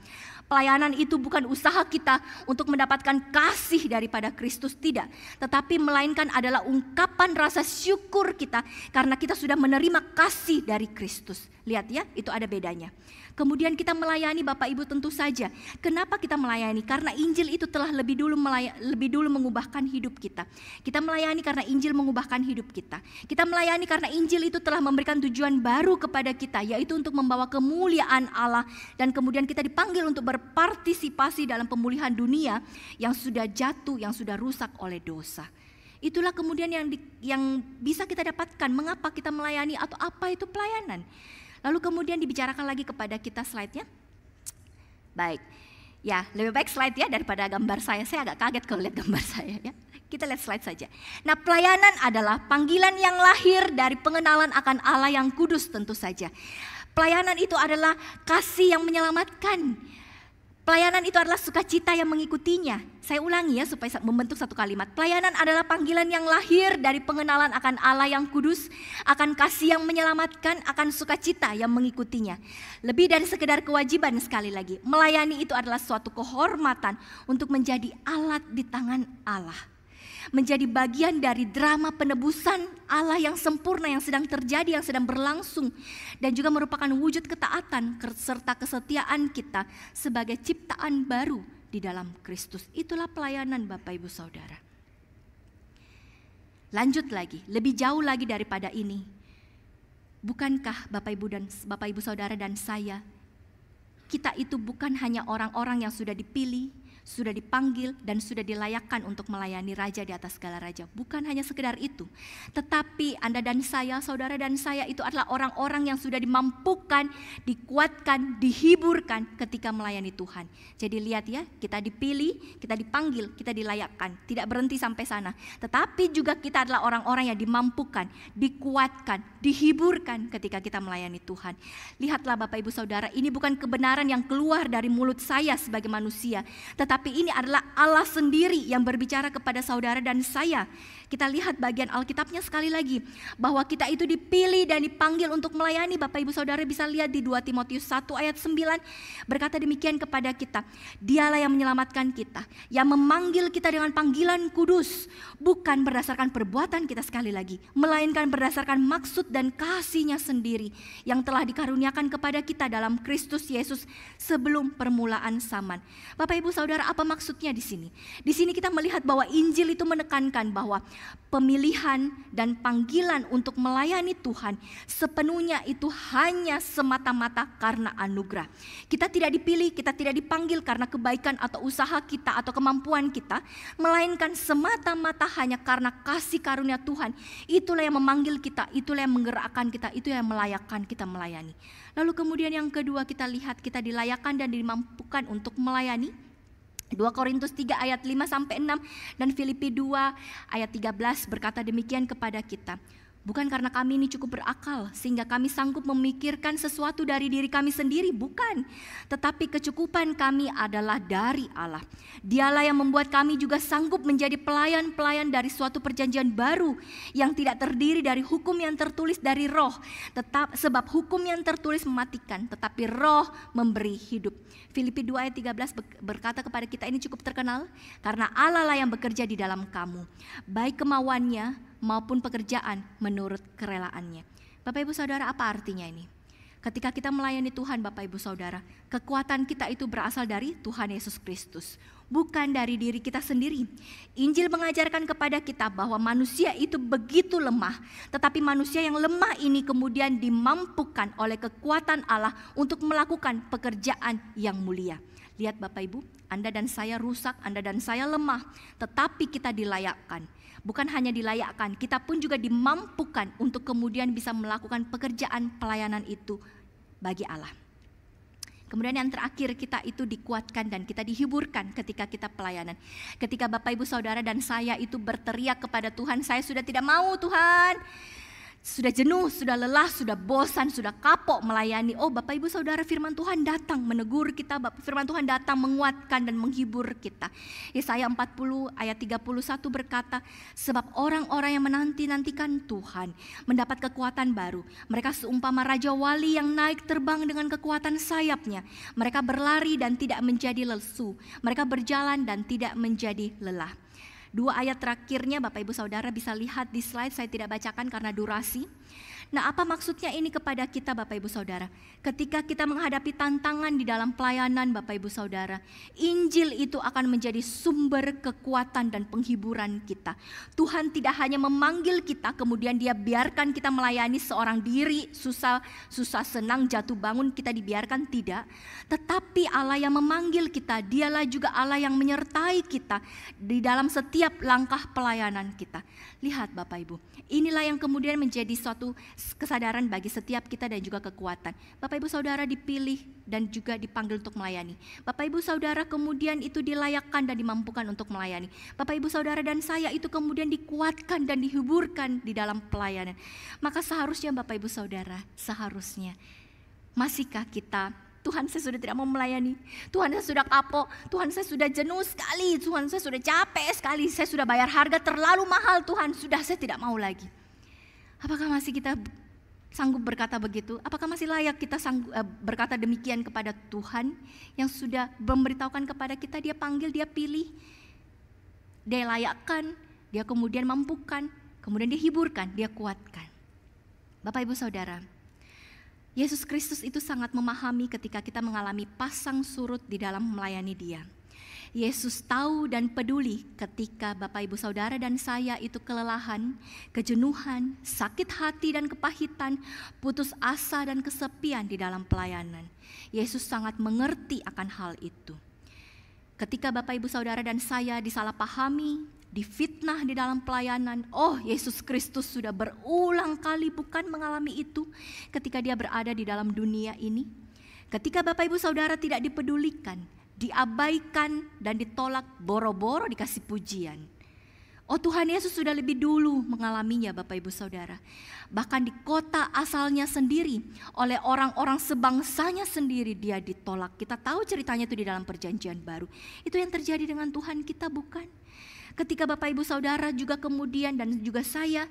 Pelayanan itu bukan usaha kita untuk mendapatkan kasih daripada Kristus, tidak. Tetapi melainkan adalah ungkapan rasa syukur kita karena kita sudah menerima kasih dari Kristus. Lihat ya, itu ada bedanya. Kemudian kita melayani Bapak Ibu tentu saja. Kenapa kita melayani? Karena Injil itu telah lebih dulu mengubahkan hidup kita. Kita melayani karena Injil mengubahkan hidup kita. Kita melayani karena Injil itu telah memberikan tujuan baru kepada kita, yaitu untuk membawa kemuliaan Allah. Dan kemudian kita dipanggil untuk berpartisipasi dalam pemulihan dunia yang sudah jatuh, yang sudah rusak oleh dosa. Itulah kemudian yang bisa kita dapatkan. Mengapa kita melayani atau apa itu pelayanan? Lalu kemudian dibicarakan lagi kepada kita slide-nya. Baik, ya lebih baik slide ya daripada gambar saya. Saya agak kaget kalau lihat gambar saya ya. Kita lihat slide saja. Nah, pelayanan adalah panggilan yang lahir dari pengenalan akan Allah yang kudus tentu saja. Pelayanan itu adalah kasih yang menyelamatkan. Pelayanan itu adalah sukacita yang mengikutinya. Saya ulangi ya supaya membentuk satu kalimat. Pelayanan adalah panggilan yang lahir dari pengenalan akan Allah yang kudus, akan kasih yang menyelamatkan, akan sukacita yang mengikutinya. Lebih dari sekedar kewajiban sekali lagi. Melayani itu adalah suatu kehormatan untuk menjadi alat di tangan Allah. Menjadi bagian dari drama penebusan Allah yang sempurna yang sedang terjadi, yang sedang berlangsung. Dan juga merupakan wujud ketaatan serta kesetiaan kita sebagai ciptaan baru di dalam Kristus. Itulah pelayanan Bapak Ibu Saudara. Lanjut lagi, lebih jauh lagi daripada ini. Bukankah Bapak Ibu Saudara dan saya, kita itu bukan hanya orang-orang yang sudah dipilih, sudah dipanggil dan sudah dilayakkan untuk melayani Raja di atas segala raja. Bukan hanya sekedar itu. Tetapi Anda dan saya, saudara dan saya itu adalah orang-orang yang sudah dimampukan, dikuatkan, dihiburkan ketika melayani Tuhan. Jadi lihat ya, kita dipilih, kita dipanggil, kita dilayakkan. Tidak berhenti sampai sana. Tetapi juga kita adalah orang-orang yang dimampukan, dikuatkan, dihiburkan ketika kita melayani Tuhan. Lihatlah Bapak Ibu Saudara, ini bukan kebenaran yang keluar dari mulut saya sebagai manusia. Tapi ini adalah Allah sendiri yang berbicara kepada saudara dan saya. Kita lihat bagian Alkitabnya sekali lagi. Bahwa kita itu dipilih dan dipanggil untuk melayani. Bapak Ibu Saudara bisa lihat di 2 Timotius 1 ayat 9. Berkata demikian kepada kita. Dialah yang menyelamatkan kita. Yang memanggil kita dengan panggilan kudus. Bukan berdasarkan perbuatan kita sekali lagi. Melainkan berdasarkan maksud dan kasih-Nya sendiri. Yang telah dikaruniakan kepada kita dalam Kristus Yesus sebelum permulaan zaman. Bapak Ibu Saudara, apa maksudnya di sini? Di sini kita melihat bahwa Injil itu menekankan bahwa pemilihan dan panggilan untuk melayani Tuhan sepenuhnya itu hanya semata-mata karena anugerah. Kita tidak dipilih, kita tidak dipanggil karena kebaikan atau usaha kita atau kemampuan kita, melainkan semata-mata hanya karena kasih karunia Tuhan. Itulah yang memanggil kita, itulah yang menggerakkan kita, itu yang melayakkan kita melayani. Lalu kemudian yang kedua kita lihat kita dilayakkan dan dimampukan untuk melayani. 2 Korintus 3 ayat 5-6 dan Filipi 2 ayat 13 berkata demikian kepada kita. Bukan karena kami ini cukup berakal sehingga kami sanggup memikirkan sesuatu dari diri kami sendiri, bukan. Tetapi kecukupan kami adalah dari Allah. Dialah yang membuat kami juga sanggup menjadi pelayan-pelayan dari suatu perjanjian baru yang tidak terdiri dari hukum yang tertulis dari roh. Sebab hukum yang tertulis mematikan, tetapi roh memberi hidup. Filipi 2 ayat 13 berkata kepada kita, ini cukup terkenal. Karena Allah lah yang bekerja di dalam kamu, baik kemauannya maupun pekerjaan menurut kerelaannya. Bapak Ibu Saudara, apa artinya ini? Ketika kita melayani Tuhan Bapak Ibu Saudara, kekuatan kita itu berasal dari Tuhan Yesus Kristus. bukan dari diri kita sendiri. Injil mengajarkan kepada kita bahwa manusia itu begitu lemah, tetapi manusia yang lemah ini kemudian dimampukan oleh kekuatan Allah untuk melakukan pekerjaan yang mulia. Lihat Bapak Ibu, Anda dan saya rusak, Anda dan saya lemah, tetapi kita dilayakkan. Bukan hanya dilayakkan, kita pun juga dimampukan untuk kemudian bisa melakukan pekerjaan pelayanan itu bagi Allah. Kemudian yang terakhir, kita itu dikuatkan dan kita dihiburkan ketika kita pelayanan. Ketika Bapak Ibu Saudara dan saya itu berteriak kepada Tuhan, saya sudah tidak mau Tuhan. Sudah jenuh, sudah lelah, sudah bosan, sudah kapok melayani. Oh Bapak Ibu Saudara, firman Tuhan datang menegur kita, firman Tuhan datang menguatkan dan menghibur kita. Yesaya 40 ayat 31 berkata, sebab orang-orang yang menanti-nantikan Tuhan mendapat kekuatan baru. Mereka seumpama Raja Wali yang naik terbang dengan kekuatan sayapnya. Mereka berlari dan tidak menjadi lesu. Mereka berjalan dan tidak menjadi lelah. 2 ayat terakhirnya Bapak Ibu Saudara bisa lihat di slide, saya tidak bacakan karena durasi. Nah, apa maksudnya ini kepada kita Bapak Ibu Saudara? Ketika kita menghadapi tantangan di dalam pelayanan Bapak Ibu Saudara, Injil itu akan menjadi sumber kekuatan dan penghiburan kita. Tuhan tidak hanya memanggil kita kemudian dia biarkan kita melayani seorang diri, susah senang jatuh bangun kita dibiarkan, tidak. Tetapi Allah yang memanggil kita, dialah juga Allah yang menyertai kita di dalam setiap langkah pelayanan kita. Lihat Bapak Ibu, inilah yang kemudian menjadi suatu kesadaran bagi setiap kita dan juga kekuatan. Bapak Ibu Saudara dipilih dan juga dipanggil untuk melayani. Bapak Ibu Saudara kemudian itu dilayakkan dan dimampukan untuk melayani. Bapak Ibu Saudara dan saya itu kemudian dikuatkan dan dihiburkan di dalam pelayanan. Maka seharusnya Bapak Ibu Saudara, seharusnya masihkah kita, Tuhan saya sudah tidak mau melayani, Tuhan saya sudah kapok, Tuhan saya sudah jenuh sekali, Tuhan saya sudah capek sekali, saya sudah bayar harga terlalu mahal Tuhan, sudah saya tidak mau lagi. Apakah masih kita sanggup berkata begitu? Apakah masih layak kita berkata demikian kepada Tuhan yang sudah memberitahukan kepada kita, dia panggil, dia pilih, dia layakkan, dia kemudian mampukan, kemudian dia hiburkan, dia kuatkan. Bapak Ibu Saudara, Yesus Kristus itu sangat memahami ketika kita mengalami pasang surut di dalam melayani dia. Yesus tahu dan peduli ketika Bapak Ibu Saudara dan saya itu kelelahan, kejenuhan, sakit hati dan kepahitan, putus asa dan kesepian di dalam pelayanan. Yesus sangat mengerti akan hal itu. Ketika Bapak Ibu Saudara dan saya disalahpahami, difitnah di dalam pelayanan, oh Yesus Kristus sudah berulang kali bukan mengalami itu ketika dia berada di dalam dunia ini. Ketika Bapak Ibu Saudara tidak dipedulikan, diabaikan dan ditolak, boro-boro dikasih pujian. Oh Tuhan Yesus sudah lebih dulu mengalaminya Bapak Ibu Saudara. Bahkan di kota asalnya sendiri, oleh orang-orang sebangsanya sendiri dia ditolak. Kita tahu ceritanya itu di dalam perjanjian baru. Itu yang terjadi dengan Tuhan kita bukan? Ketika Bapak Ibu Saudara juga kemudian dan juga saya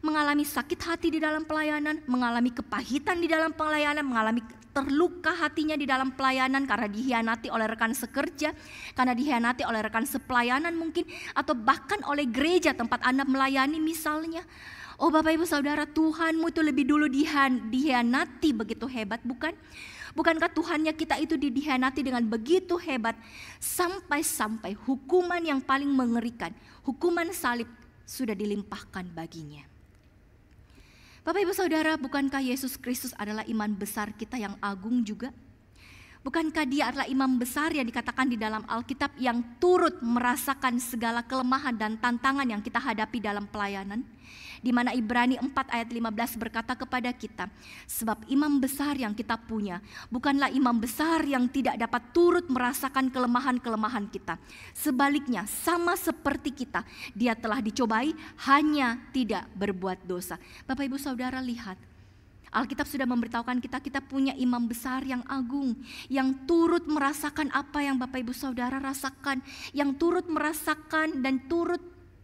mengalami sakit hati di dalam pelayanan, mengalami kepahitan di dalam pelayanan, mengalami terluka hatinya di dalam pelayanan karena dihianati oleh rekan sekerja, karena dihianati oleh rekan sepelayanan mungkin, atau bahkan oleh gereja tempat Anda melayani misalnya. Oh Bapak Ibu Saudara, Tuhanmu itu lebih dulu dihianati begitu hebat bukan? Bukankah Tuhannya kita itu dihianati dengan begitu hebat sampai-sampai hukuman yang paling mengerikan, hukuman salib sudah dilimpahkan baginya. Bapak Ibu Saudara, bukankah Yesus Kristus adalah imam besar kita yang agung juga? Bukankah dia adalah imam besar yang dikatakan di dalam Alkitab yang turut merasakan segala kelemahan dan tantangan yang kita hadapi dalam pelayanan? Di mana Ibrani 4 ayat 15 berkata kepada kita, sebab imam besar yang kita punya bukanlah imam besar yang tidak dapat turut merasakan kelemahan-kelemahan kita. Sebaliknya, sama seperti kita, dia telah dicobai hanya tidak berbuat dosa. Bapak Ibu Saudara lihat, Alkitab sudah memberitahukan kita punya imam besar yang agung, yang turut merasakan apa yang Bapak Ibu Saudara rasakan, yang turut merasakan dan turut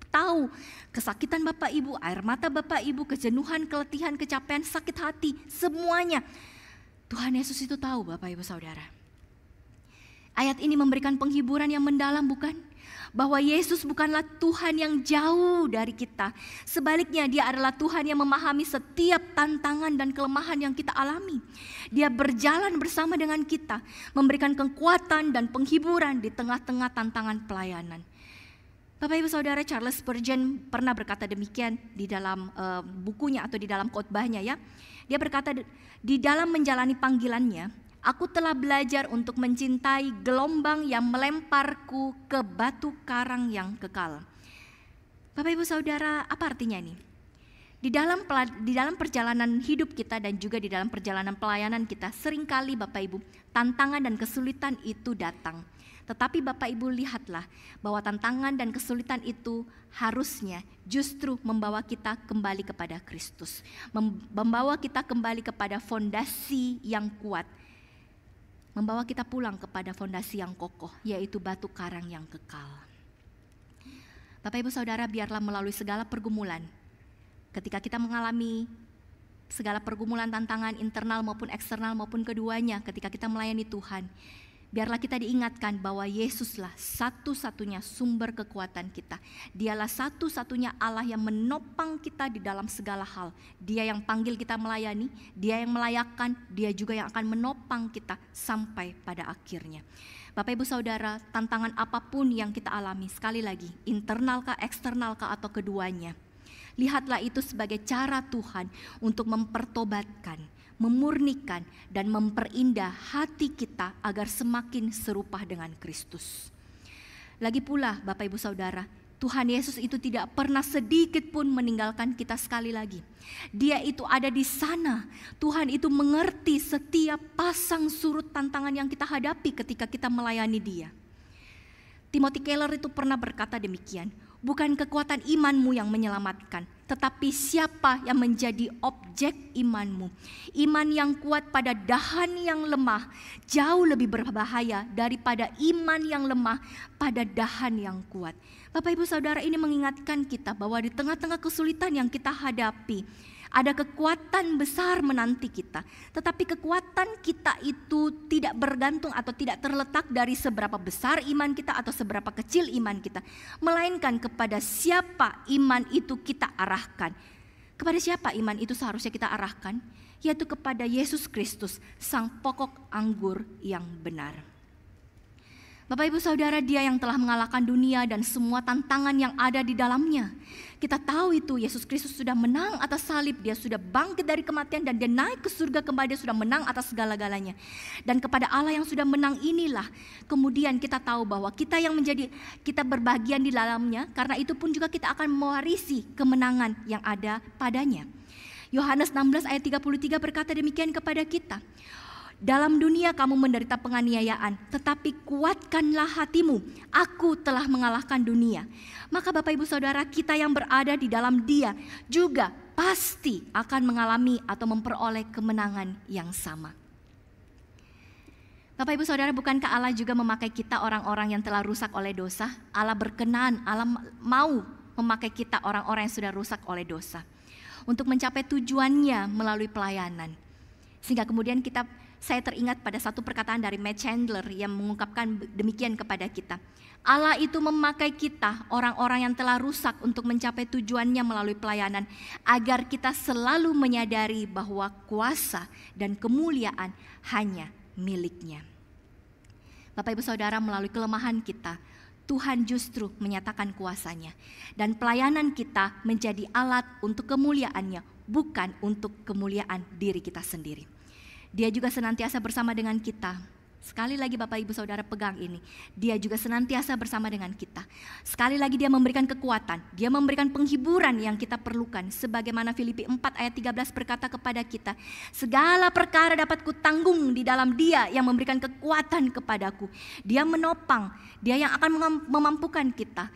tahu kesakitan Bapak Ibu, air mata Bapak Ibu, kejenuhan, keletihan, kecapean, sakit hati, semuanya. Tuhan Yesus itu tahu Bapak Ibu Saudara. Ayat ini memberikan penghiburan yang mendalam, bukan? Bahwa Yesus bukanlah Tuhan yang jauh dari kita. Sebaliknya, Dia adalah Tuhan yang memahami setiap tantangan dan kelemahan yang kita alami. Dia berjalan bersama dengan kita, memberikan kekuatan dan penghiburan di tengah-tengah tantangan pelayanan. Bapak Ibu Saudara, Charles Spurgeon pernah berkata demikian di dalam bukunya atau di dalam khotbahnya ya. Dia berkata, di dalam menjalani panggilannya, aku telah belajar untuk mencintai gelombang yang melemparku ke batu karang yang kekal. Bapak Ibu Saudara, apa artinya ini? Di dalam perjalanan hidup kita dan juga di dalam perjalanan pelayanan kita, seringkali Bapak Ibu, tantangan dan kesulitan itu datang. Tetapi Bapak Ibu lihatlah bahwa tantangan dan kesulitan itu harusnya justru membawa kita kembali kepada Kristus. Membawa kita kembali kepada fondasi yang kuat. Membawa kita pulang kepada fondasi yang kokoh, yaitu batu karang yang kekal. Bapak Ibu Saudara, biarlah melalui segala pergumulan, ketika kita mengalami segala pergumulan tantangan internal maupun eksternal maupun keduanya ketika kita melayani Tuhan, biarlah kita diingatkan bahwa Yesuslah satu-satunya sumber kekuatan kita. Dialah satu-satunya Allah yang menopang kita di dalam segala hal. Dia yang panggil kita melayani, Dia yang melayakkan, Dia juga yang akan menopang kita sampai pada akhirnya. Bapak Ibu Saudara, tantangan apapun yang kita alami, sekali lagi, internal kah, eksternal kah, atau keduanya, lihatlah itu sebagai cara Tuhan untuk mempertobatkan, memurnikan dan memperindah hati kita agar semakin serupa dengan Kristus. Lagi pula Bapak Ibu Saudara, Tuhan Yesus itu tidak pernah sedikit pun meninggalkan kita sekali lagi. Dia itu ada di sana. Tuhan itu mengerti setiap pasang surut tantangan yang kita hadapi ketika kita melayani Dia. Timothy Keller itu pernah berkata demikian, bukan kekuatan imanmu yang menyelamatkan, tetapi siapa yang menjadi objek imanmu. Iman yang kuat pada dahan yang lemah jauh lebih berbahaya daripada iman yang lemah pada dahan yang kuat. Bapak Ibu Saudara, ini mengingatkan kita bahwa di tengah-tengah kesulitan yang kita hadapi, ada kekuatan besar menanti kita. Tetapi kekuatan kita itu tidak bergantung atau tidak terletak dari seberapa besar iman kita atau seberapa kecil iman kita. Melainkan kepada siapa iman itu kita arahkan. Kepada siapa iman itu seharusnya kita arahkan? Yaitu kepada Yesus Kristus, Sang pokok anggur yang benar. Bapak Ibu Saudara, Dia yang telah mengalahkan dunia dan semua tantangan yang ada di dalamnya. Kita tahu itu, Yesus Kristus sudah menang atas salib, Dia sudah bangkit dari kematian dan Dia naik ke surga kembali, Dia sudah menang atas segala-galanya. Dan kepada Allah yang sudah menang inilah kemudian kita tahu bahwa kita berbagian di dalamnya, karena itu pun juga kita akan mewarisi kemenangan yang ada padanya. Yohanes 16 ayat 33 berkata demikian kepada kita. Dalam dunia kamu menderita penganiayaan, tetapi kuatkanlah hatimu, aku telah mengalahkan dunia. Maka Bapak Ibu Saudara, kita yang berada di dalam Dia juga pasti akan mengalami atau memperoleh kemenangan yang sama. Bapak Ibu Saudara, bukankah Allah juga memakai kita orang-orang yang telah rusak oleh dosa? Allah berkenan, Allah mau memakai kita orang-orang yang sudah rusak oleh dosa untuk mencapai tujuannya melalui pelayanan. Sehingga kemudian saya teringat pada satu perkataan dari Matt Chandler yang mengungkapkan demikian kepada kita. Allah itu memakai kita, orang-orang yang telah rusak, untuk mencapai tujuannya melalui pelayanan, agar kita selalu menyadari bahwa kuasa dan kemuliaan hanya miliknya. Bapak Ibu Saudara, melalui kelemahan kita, Tuhan justru menyatakan kuasanya. Dan pelayanan kita menjadi alat untuk kemuliaannya, bukan untuk kemuliaan diri kita sendiri. Dia juga senantiasa bersama dengan kita. Sekali lagi Bapak Ibu Saudara pegang ini. Dia juga senantiasa bersama dengan kita. Sekali lagi Dia memberikan kekuatan. Dia memberikan penghiburan yang kita perlukan. Sebagaimana Filipi 4 ayat 13 berkata kepada kita. Segala perkara dapat kutanggung di dalam Dia yang memberikan kekuatan kepadaku. Dia menopang. Dia yang akan memampukan kita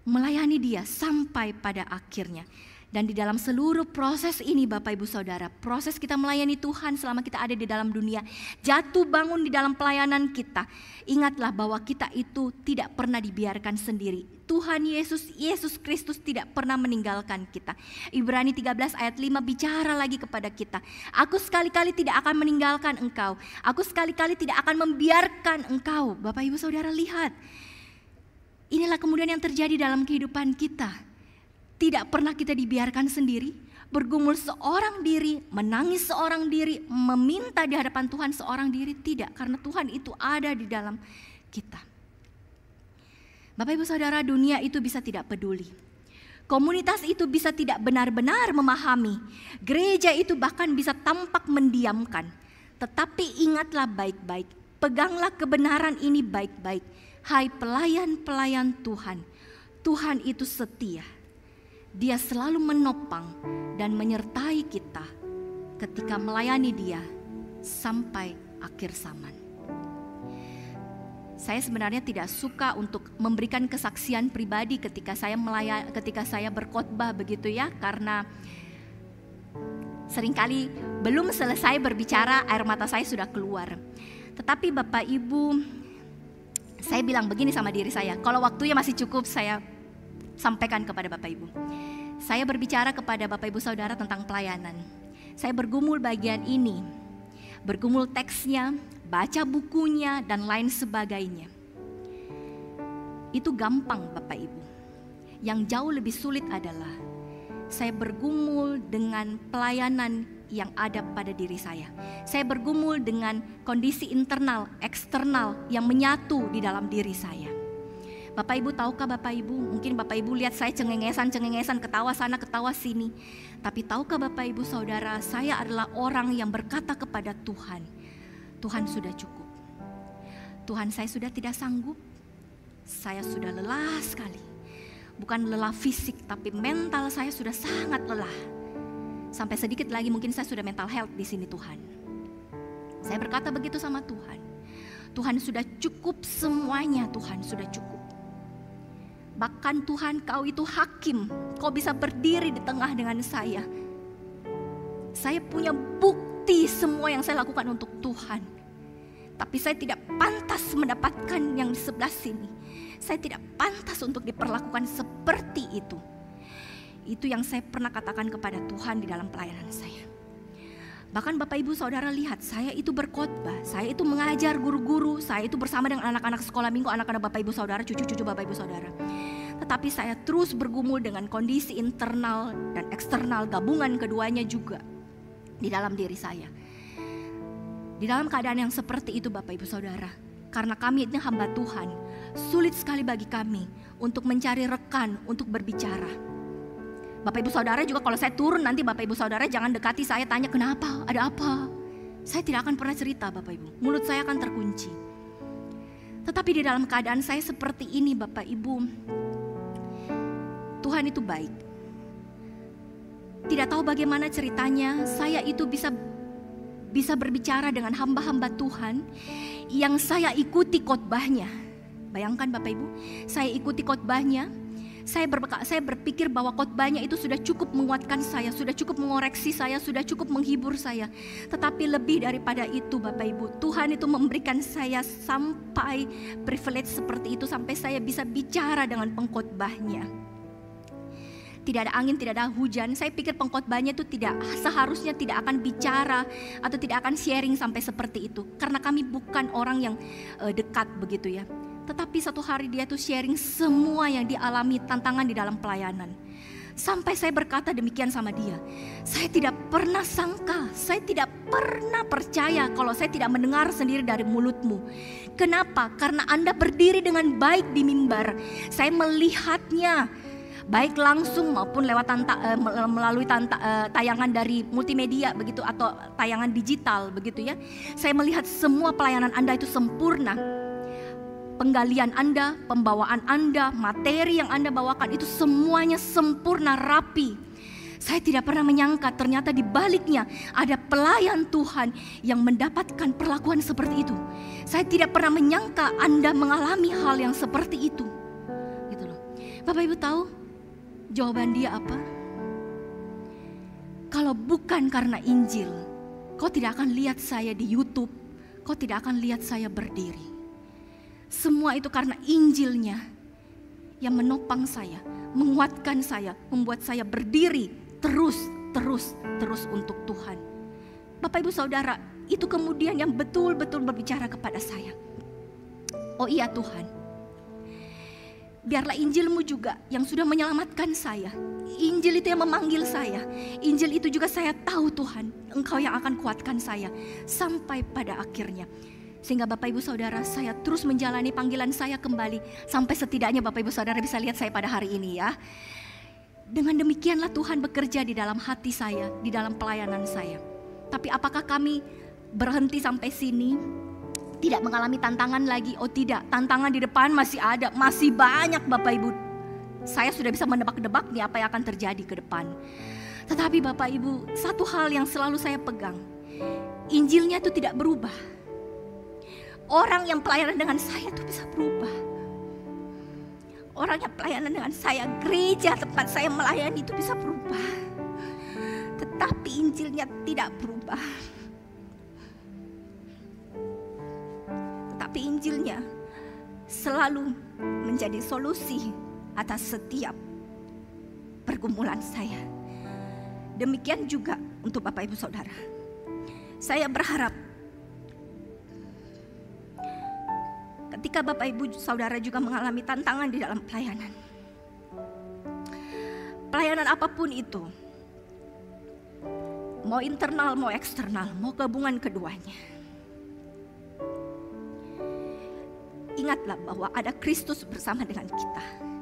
melayani Dia sampai pada akhirnya. Dan di dalam seluruh proses ini Bapak Ibu Saudara, proses kita melayani Tuhan selama kita ada di dalam dunia, jatuh bangun di dalam pelayanan kita, ingatlah bahwa kita itu tidak pernah dibiarkan sendiri. Tuhan Yesus Kristus tidak pernah meninggalkan kita. Ibrani 13 ayat 5 bicara lagi kepada kita. Aku sekali-kali tidak akan meninggalkan engkau. Aku sekali-kali tidak akan membiarkan engkau. Bapak Ibu Saudara lihat, inilah kemudian yang terjadi dalam kehidupan kita. Tidak pernah kita dibiarkan sendiri, bergumul seorang diri, menangis seorang diri, meminta di hadapan Tuhan seorang diri. Tidak, karena Tuhan itu ada di dalam kita. Bapak Ibu Saudara, dunia itu bisa tidak peduli. Komunitas itu bisa tidak benar-benar memahami. Gereja itu bahkan bisa tampak mendiamkan. Tetapi ingatlah baik-baik, peganglah kebenaran ini baik-baik. Hai pelayan-pelayan Tuhan, Tuhan itu setia. Dia selalu menopang dan menyertai kita ketika melayani Dia sampai akhir zaman. Saya sebenarnya tidak suka untuk memberikan kesaksian pribadi ketika saya berkhotbah begitu ya, karena seringkali belum selesai berbicara air mata saya sudah keluar. Tetapi Bapak Ibu, saya bilang begini sama diri saya, kalau waktunya masih cukup saya sampaikan kepada Bapak Ibu. Saya berbicara kepada Bapak Ibu Saudara tentang pelayanan. Saya bergumul bagian ini, bergumul teksnya, baca bukunya dan lain sebagainya. Itu gampang Bapak Ibu. Yang jauh lebih sulit adalah saya bergumul dengan pelayanan yang ada pada diri saya. Saya bergumul dengan kondisi internal, eksternal yang menyatu di dalam diri saya. Bapak Ibu tahukah Bapak Ibu, mungkin Bapak Ibu lihat saya cengengesan, ketawa sana, ketawa sini. Tapi tahukah Bapak Ibu Saudara, saya adalah orang yang berkata kepada Tuhan, Tuhan sudah cukup. Tuhan, saya sudah tidak sanggup, saya sudah lelah sekali. Bukan lelah fisik, tapi mental saya sudah sangat lelah. Sampai sedikit lagi mungkin saya sudah mental health di sini Tuhan. Saya berkata begitu sama Tuhan. Tuhan sudah cukup semuanya, Tuhan sudah cukup. Bahkan Tuhan, Kau itu hakim, Kau bisa berdiri di tengah dengan saya. Saya punya bukti semua yang saya lakukan untuk Tuhan. Tapi saya tidak pantas mendapatkan yang di sebelah sini. Saya tidak pantas untuk diperlakukan seperti itu. Itu yang saya pernah katakan kepada Tuhan di dalam pelayanan saya. Bahkan Bapak Ibu Saudara lihat, saya itu berkhotbah, saya itu mengajar guru-guru, saya itu bersama dengan anak-anak sekolah minggu, anak-anak Bapak Ibu Saudara, cucu-cucu Bapak Ibu Saudara. Tetapi saya terus bergumul dengan kondisi internal dan eksternal, gabungan keduanya juga di dalam diri saya. Di dalam keadaan yang seperti itu Bapak Ibu Saudara, karena kami ini hamba Tuhan, sulit sekali bagi kami untuk mencari rekan untuk berbicara. Bapak Ibu Saudara juga kalau saya turun nanti Bapak Ibu Saudara jangan dekati saya, tanya kenapa, ada apa. Saya tidak akan pernah cerita Bapak Ibu, mulut saya akan terkunci. Tetapi di dalam keadaan saya seperti ini Bapak Ibu, Tuhan itu baik. Tidak tahu bagaimana ceritanya saya itu bisa berbicara dengan hamba-hamba Tuhan yang saya ikuti khotbahnya. Bayangkan Bapak Ibu, saya ikuti khotbahnya. Saya berpikir bahwa khotbahnya itu sudah cukup menguatkan saya, sudah cukup mengoreksi saya, sudah cukup menghibur saya. Tetapi lebih daripada itu Bapak Ibu, Tuhan itu memberikan saya sampai privilege seperti itu, sampai saya bisa bicara dengan pengkhotbahnya. Tidak ada angin, tidak ada hujan. Saya pikir pengkhotbahnya itu seharusnya tidak akan bicara atau tidak akan sharing sampai seperti itu. Karena kami bukan orang yang dekat begitu ya. Tetapi satu hari dia tuh sharing semua yang dialami, tantangan di dalam pelayanan. Sampai saya berkata demikian sama dia, saya tidak pernah sangka, saya tidak pernah percaya kalau saya tidak mendengar sendiri dari mulutmu. Kenapa? Karena Anda berdiri dengan baik di mimbar. Saya melihatnya, baik langsung maupun lewat melalui tayangan dari multimedia begitu, atau tayangan digital begitu ya. Saya melihat semua pelayanan Anda itu sempurna. Penggalian Anda, pembawaan Anda, materi yang Anda bawakan itu semuanya sempurna, rapi. Saya tidak pernah menyangka ternyata di baliknya ada pelayan Tuhan yang mendapatkan perlakuan seperti itu. Saya tidak pernah menyangka Anda mengalami hal yang seperti itu. Gitu loh. Bapak Ibu tahu jawaban dia apa? Kalau bukan karena Injil, kau tidak akan lihat saya di YouTube, kau tidak akan lihat saya berdiri. Semua itu karena Injilnya yang menopang saya, menguatkan saya, membuat saya berdiri terus untuk Tuhan. Bapak Ibu Saudara, itu kemudian yang betul-betul berbicara kepada saya. Oh iya Tuhan, biarlah Injil-Mu juga yang sudah menyelamatkan saya. Injil itu yang memanggil saya. Injil itu juga saya tahu Tuhan, Engkau yang akan kuatkan saya sampai pada akhirnya. Sehingga Bapak Ibu Saudara, saya terus menjalani panggilan saya kembali. Sampai setidaknya Bapak Ibu Saudara bisa lihat saya pada hari ini ya. Dengan demikianlah Tuhan bekerja di dalam hati saya, di dalam pelayanan saya. Tapi apakah kami berhenti sampai sini? Tidak mengalami tantangan lagi? Oh tidak, tantangan di depan masih ada, masih banyak Bapak Ibu. Saya sudah bisa menebak-nebak nih apa yang akan terjadi ke depan. Tetapi Bapak Ibu, satu hal yang selalu saya pegang, Injilnya itu tidak berubah. Orang yang pelayanan dengan saya itu bisa berubah. Orang yang pelayanan dengan saya, gereja tempat saya melayani itu bisa berubah. Tetapi Injilnya tidak berubah. Tetapi Injilnya selalu menjadi solusi atas setiap pergumulan saya. Demikian juga untuk Bapak Ibu Saudara. Saya berharap ketika Bapak Ibu Saudara juga mengalami tantangan di dalam pelayanan. Pelayanan apapun itu, mau internal, mau eksternal, mau gabungan keduanya. Ingatlah bahwa ada Kristus bersama dengan kita.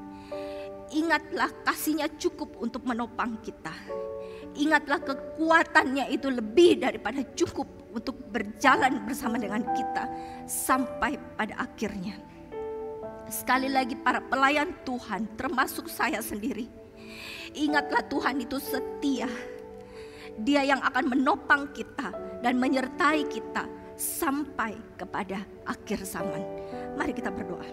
Ingatlah kasih-Nya cukup untuk menopang kita. Ingatlah kekuatannya itu lebih daripada cukup untuk berjalan bersama dengan kita sampai pada akhirnya. Sekali lagi para pelayan Tuhan, termasuk saya sendiri, ingatlah Tuhan itu setia. Dia yang akan menopang kita dan menyertai kita sampai kepada akhir zaman. Mari kita berdoa.